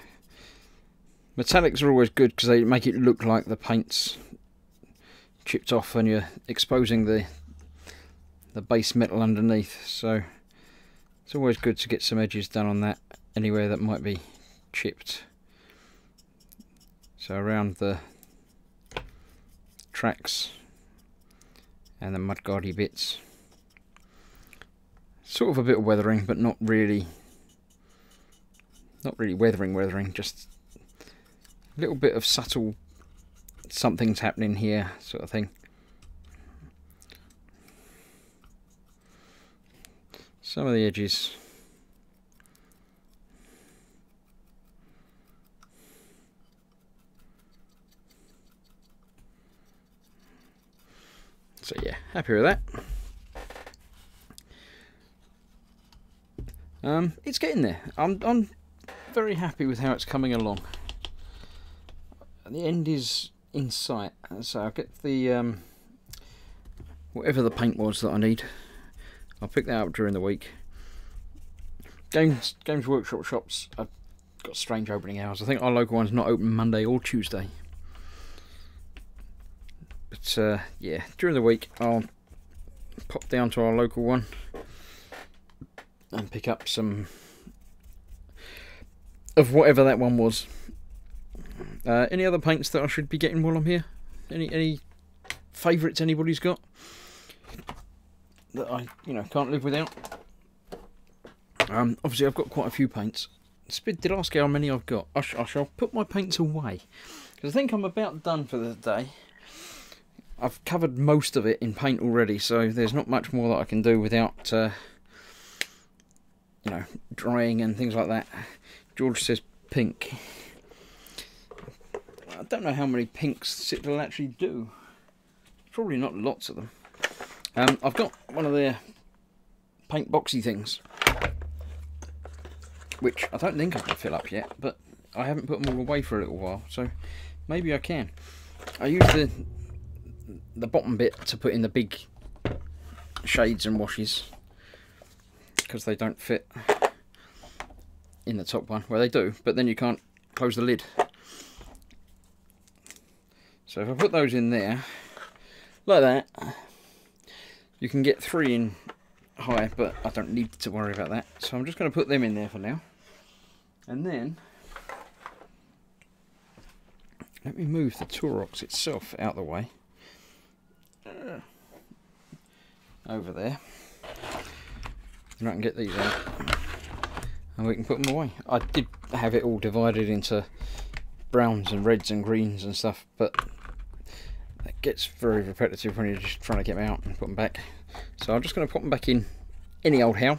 Metallics are always good because they make it look like the paint's chipped off and you're exposing the base metal underneath. So it's always good to get some edges done on that. anywhere that might be chipped. So around the tracks and the mudguardy bits. Sort of a bit of weathering, but not really weathering, just a little bit of subtle something's happening here sort of thing. Some of the edges. So yeah, happy with that. It's getting there. I'm very happy with how it's coming along. The end is in sight, so I'll get the whatever the paint was that I need. I'll pick that up during the week. Games Workshop shops have got strange opening hours. I think our local one's not open Monday or Tuesday. But yeah, during the week I'll pop down to our local one and pick up some of whatever that one was. Any other paints that I should be getting while I'm here? Any favourites anybody's got that I can't live without? Obviously I've got quite a few paints. Did ask how many I've got. I shall put my paints away because I think I'm about done for the day. I've covered most of it in paint already, so there's not much more that I can do without drying and things like that. George says pink. I don't know how many pinks Citadel actually do. Probably not lots of them. I've got one of their paint boxy things, which I don't think I can fill up yet, but I haven't put them all away for a little while, so maybe I can. I use the bottom bit to put in the big shades and washes because they don't fit in the top one. Well, they do, but then you can't close the lid. So if I put those in there like that, you can get 3 in high, but I don't need to worry about that. So I'm just going to put them in there for now. And then let me move the Taurox itself out of the way. Over there. And I can get these out. And we can put them away. I did have it all divided into browns and reds and greens and stuff, but that gets very repetitive when you're just trying to get them out and put them back. So I'm just going to put them back in any old how.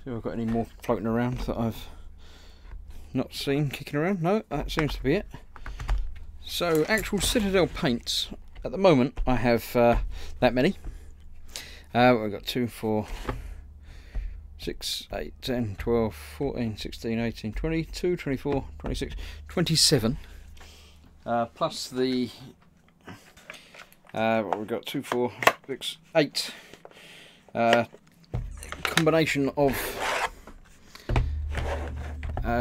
See if I've got any more floating around that I've not seen kicking around. No, that seems to be it. So actual Citadel paints, at the moment I have that many. We've got 2, 4, 6, 8, 10, 12, 14, 16, 18, 22, 24, 26, 27. Plus the, what we've got, 2, 4, 6, 8. Combination of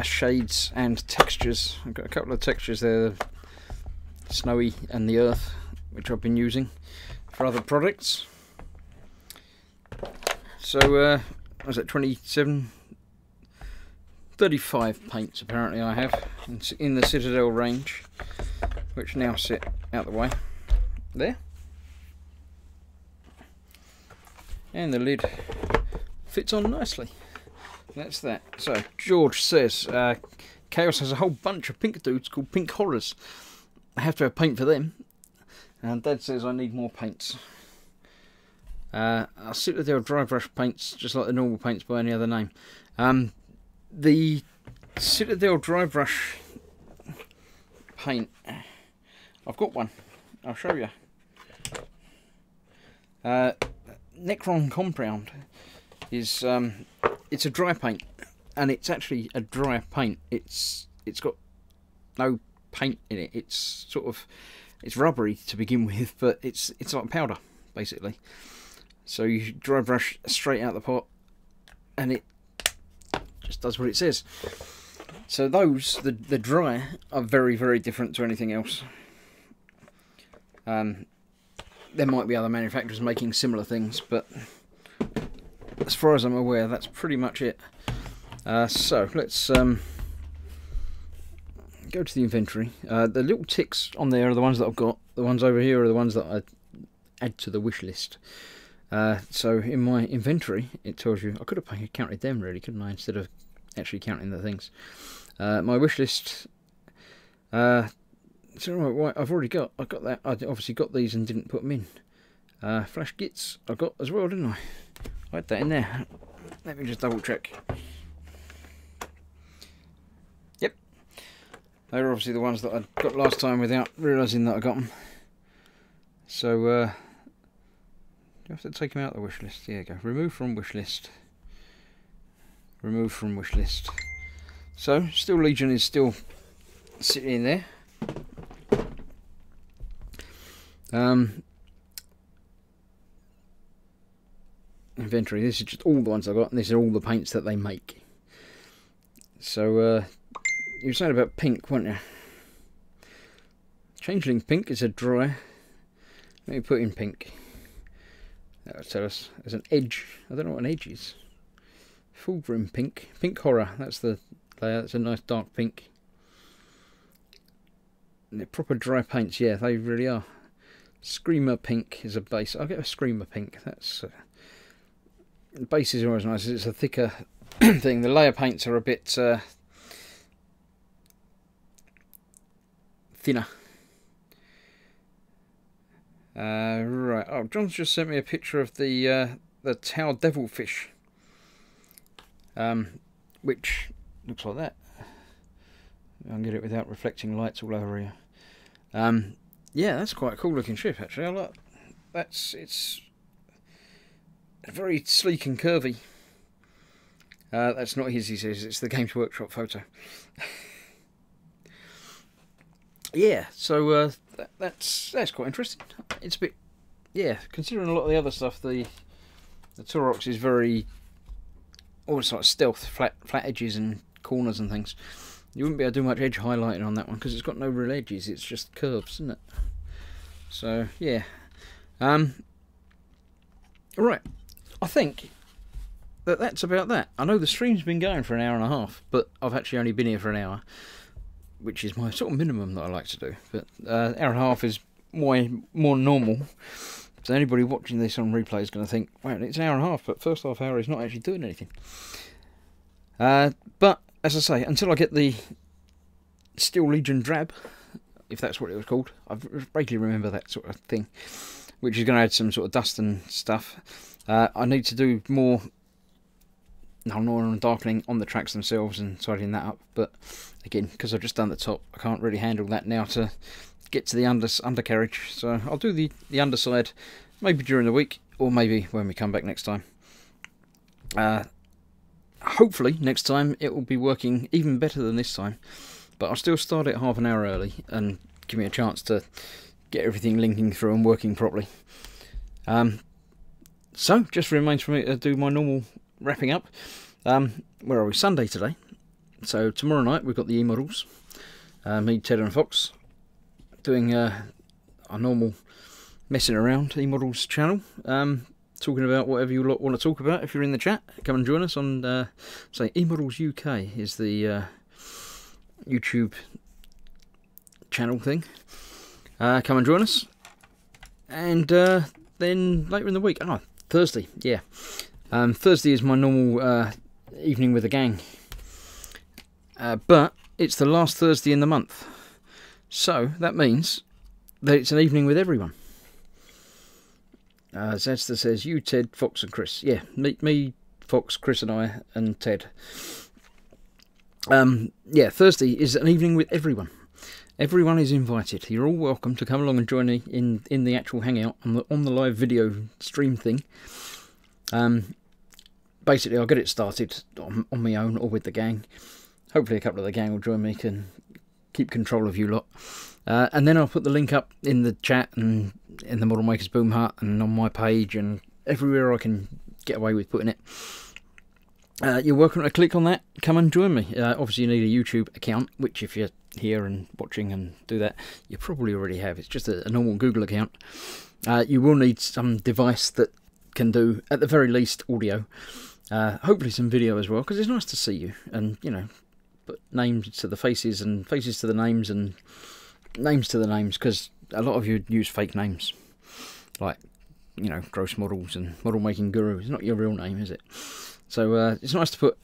shades and textures. I've got a couple of textures there, the snowy and the earth, which I've been using for other products. So what was it, 27, 35 paints apparently I have in the Citadel range, which now sit out the way there, and the lid fits on nicely. That's that. So George says Chaos has a whole bunch of pink dudes called Pink Horrors. I have to have paint for them, and Dad says I need more paints. I'll Citadel dry brush paints, just like the normal paints by any other name. The Citadel dry brush paint, I've got one. I'll show you. Necron Compound is it's a dry paint, and it's actually a dry paint. It's got no paint in it. It's rubbery to begin with, but it's like powder basically. So you dry brush straight out the pot, and it just does what it says. So those, the dry, are very, very different to anything else. There might be other manufacturers making similar things, but as far as I'm aware, that's pretty much it. So let's go to the inventory. The little ticks on there are the ones that I've got. The ones over here are the ones that I add to the wish list. So in my inventory, it tells you, I could have counted them really, couldn't I, instead of actually counting the things. My wish list, so right, I've got that. I obviously got these and didn't put them in. Flash kits I got as well, didn't I? I had that in there. Let me just double check. Yep, they were obviously the ones that I got last time without realising that I got them. So do I have to take them out of the wish list? There you go. Remove from wish list. Remove from wish list. So Steel Legion is still sitting in there. Inventory. This is just all the ones I got, and these are all the paints that they make. So you were saying about pink, weren't you? Changeling pink is a dry. Let me put in pink. That will tell us. There's an edge. I don't know what an edge is. Full brim pink. Pink horror. That's the layer. That's a nice dark pink. And they're proper dry paints. Yeah, they really are. Screamer pink is a base. I'll get a screamer pink. That's the base is always nice. It's a thicker thing. The layer paints are a bit thinner. Right. Oh, John's just sent me a picture of the Tau devilfish, which looks like that. I can get it without reflecting lights all over here. Yeah, that's quite a cool looking ship actually. I like it's very sleek and curvy. That's not his, he says. It's the Games Workshop photo. Yeah, so that's quite interesting. It's a bit, yeah, considering a lot of the other stuff, the Taurox is very, almost like stealth, flat edges and corners and things. You wouldn't be able to do much edge highlighting on that one because it's got no real edges. It's just curves, isn't it? So yeah. Right. I think that's about that. I know the stream's been going for an hour and a half, but I've actually only been here for an hour, which is my sort of minimum that I like to do. But hour and a half is more normal. So anybody watching this on replay is going to think, wow, it's an hour and a half, but first half hour is not actually doing anything. But as I say, until I get the Steel Legion drab, if that's what it was called, I vaguely remember that sort of thing, which is going to add some sort of dust and stuff. I need to do more and darkening on the tracks themselves and tidying that up, but again, because I've just done the top, I can't really handle that now to get to the undercarriage, so I'll do the underside maybe during the week, or maybe when we come back next time. Hopefully next time it will be working even better than this time, but I'll still start it half an hour early and give me a chance to get everything linking through and working properly. So just remains for me to do my normal wrapping up. Where are we? Sunday today. So tomorrow night we've got the E-models. Me, Ted and Fox doing our normal messing around E-models channel. Talking about whatever you lot want to talk about. If you're in the chat, come and join us on, say, E-models UK is the YouTube channel thing. Come and join us. And then later in the week, Thursday, yeah. Thursday is my normal evening with the gang. But it's the last Thursday in the month. So that means that it's an evening with everyone. Zesta says, you, Ted, Fox and Chris. Yeah, me, Fox, Chris and I, and Ted. Yeah, Thursday is an evening with everyone. Everyone is invited. You're all welcome to come along and join me in the actual hangout on the live video stream thing. Basically, I'll get it started on my own or with the gang. Hopefully a couple of the gang will join me, can keep control of you lot. And then I'll put the link up in the chat and in the Model Makers Boom Hut and on my page and everywhere I can get away with putting it. You're welcome to click on that. Come and join me. Obviously, you need a YouTube account, which if you're here and watching and do that, you probably already have. It's just a normal Google account. You will need some device that can do, at the very least, audio. Hopefully some video as well, because it's nice to see you, and, you know, put names to the faces and faces to the names and names to the names, because a lot of you use fake names, like, you know, Gross Models and Model Making Guru. It's not your real name, is it? So it's nice to put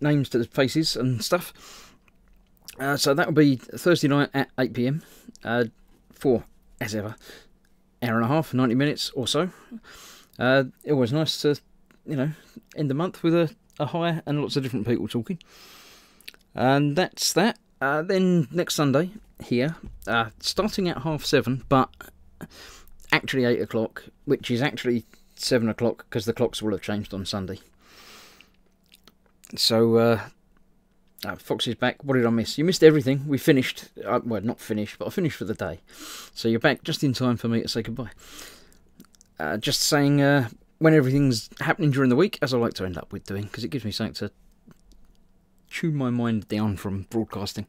names to the faces and stuff. So that will be Thursday night at 8 PM for, as ever, hour and a half, 90 minutes or so. It was nice to, you know, end the month with a high and lots of different people talking. And that's that. Then next Sunday here, starting at 7:30, but actually 8 o'clock, which is actually 7 o'clock because the clocks will have changed on Sunday. So, Fox is back. What did I miss? You missed everything. We finished. Well, not finished, but I finished for the day. So you're back just in time for me to say goodbye. Just saying when everything's happening during the week, as I like to end up with doing, because it gives me something to tune my mind down from broadcasting.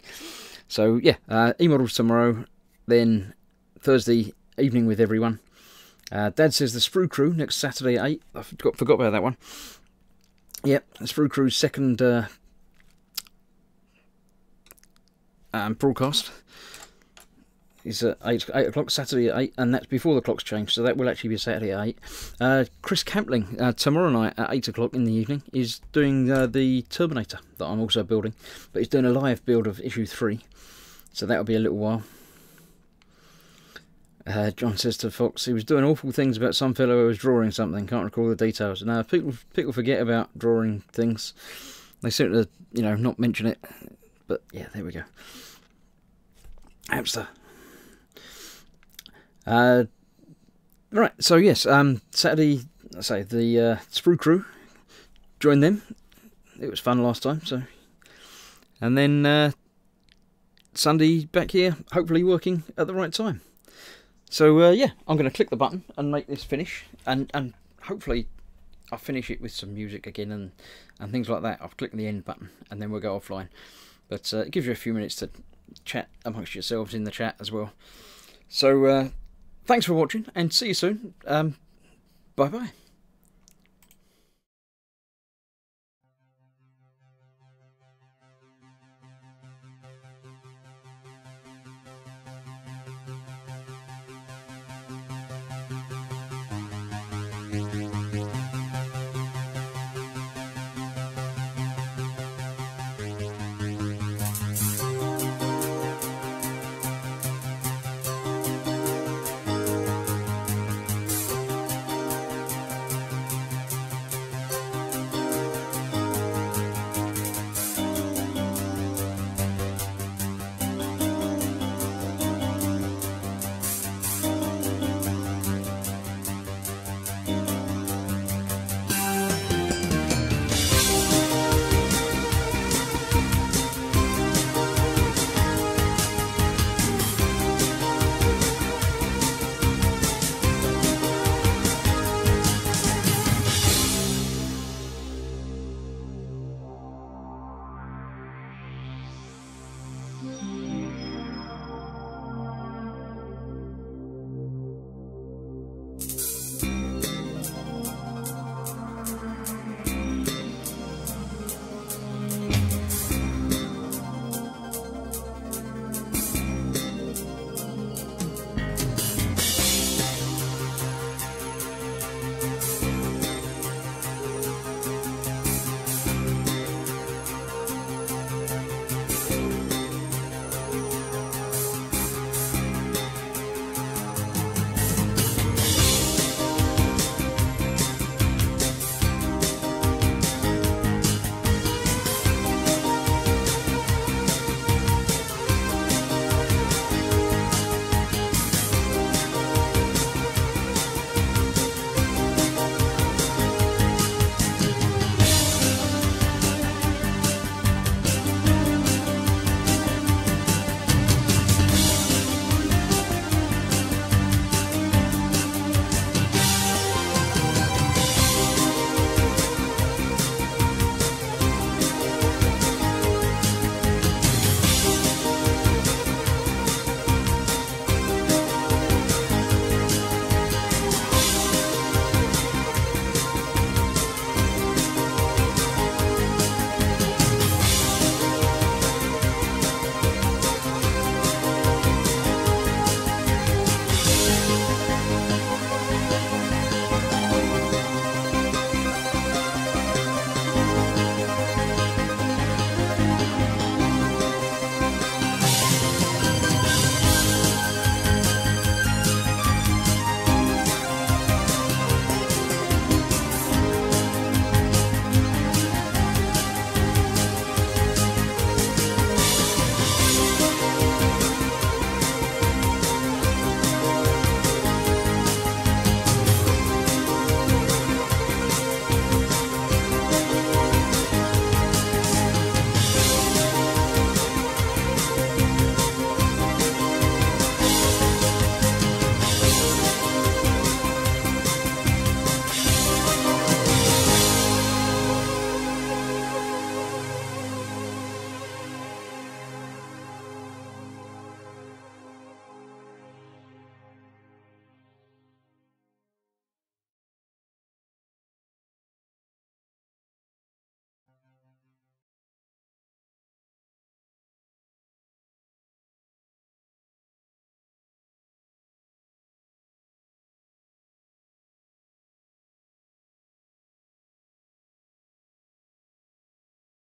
So, yeah, e-models tomorrow, then Thursday evening with everyone. Dad says the Sprue Crew next Saturday at 8. I forgot about that one. Yep, the Sprue Crew's second broadcast is at 8 o'clock, Saturday at 8, and that's before the clocks change, so that will actually be Saturday at 8. Chris Campling, tomorrow night at 8 o'clock in the evening, is doing the Terminator that I'm also building, but he's doing a live build of issue 3, so that'll be a little while. John says to Fox, he was doing awful things about some fellow who was drawing something, can't recall the details. Now, people forget about drawing things. They seem to, you know, not mention it. But, yeah, there we go. Hamster. Right, so yes, Saturday, I say, the Sprue Crew, joined them. It was fun last time, so. And then Sunday back here, hopefully working at the right time. So, yeah, I'm going to click the button and make this finish, and hopefully I'll finish it with some music again and things like that. I'll click the end button, and then we'll go offline. But it gives you a few minutes to chat amongst yourselves in the chat as well. So, thanks for watching, and see you soon. Bye-bye.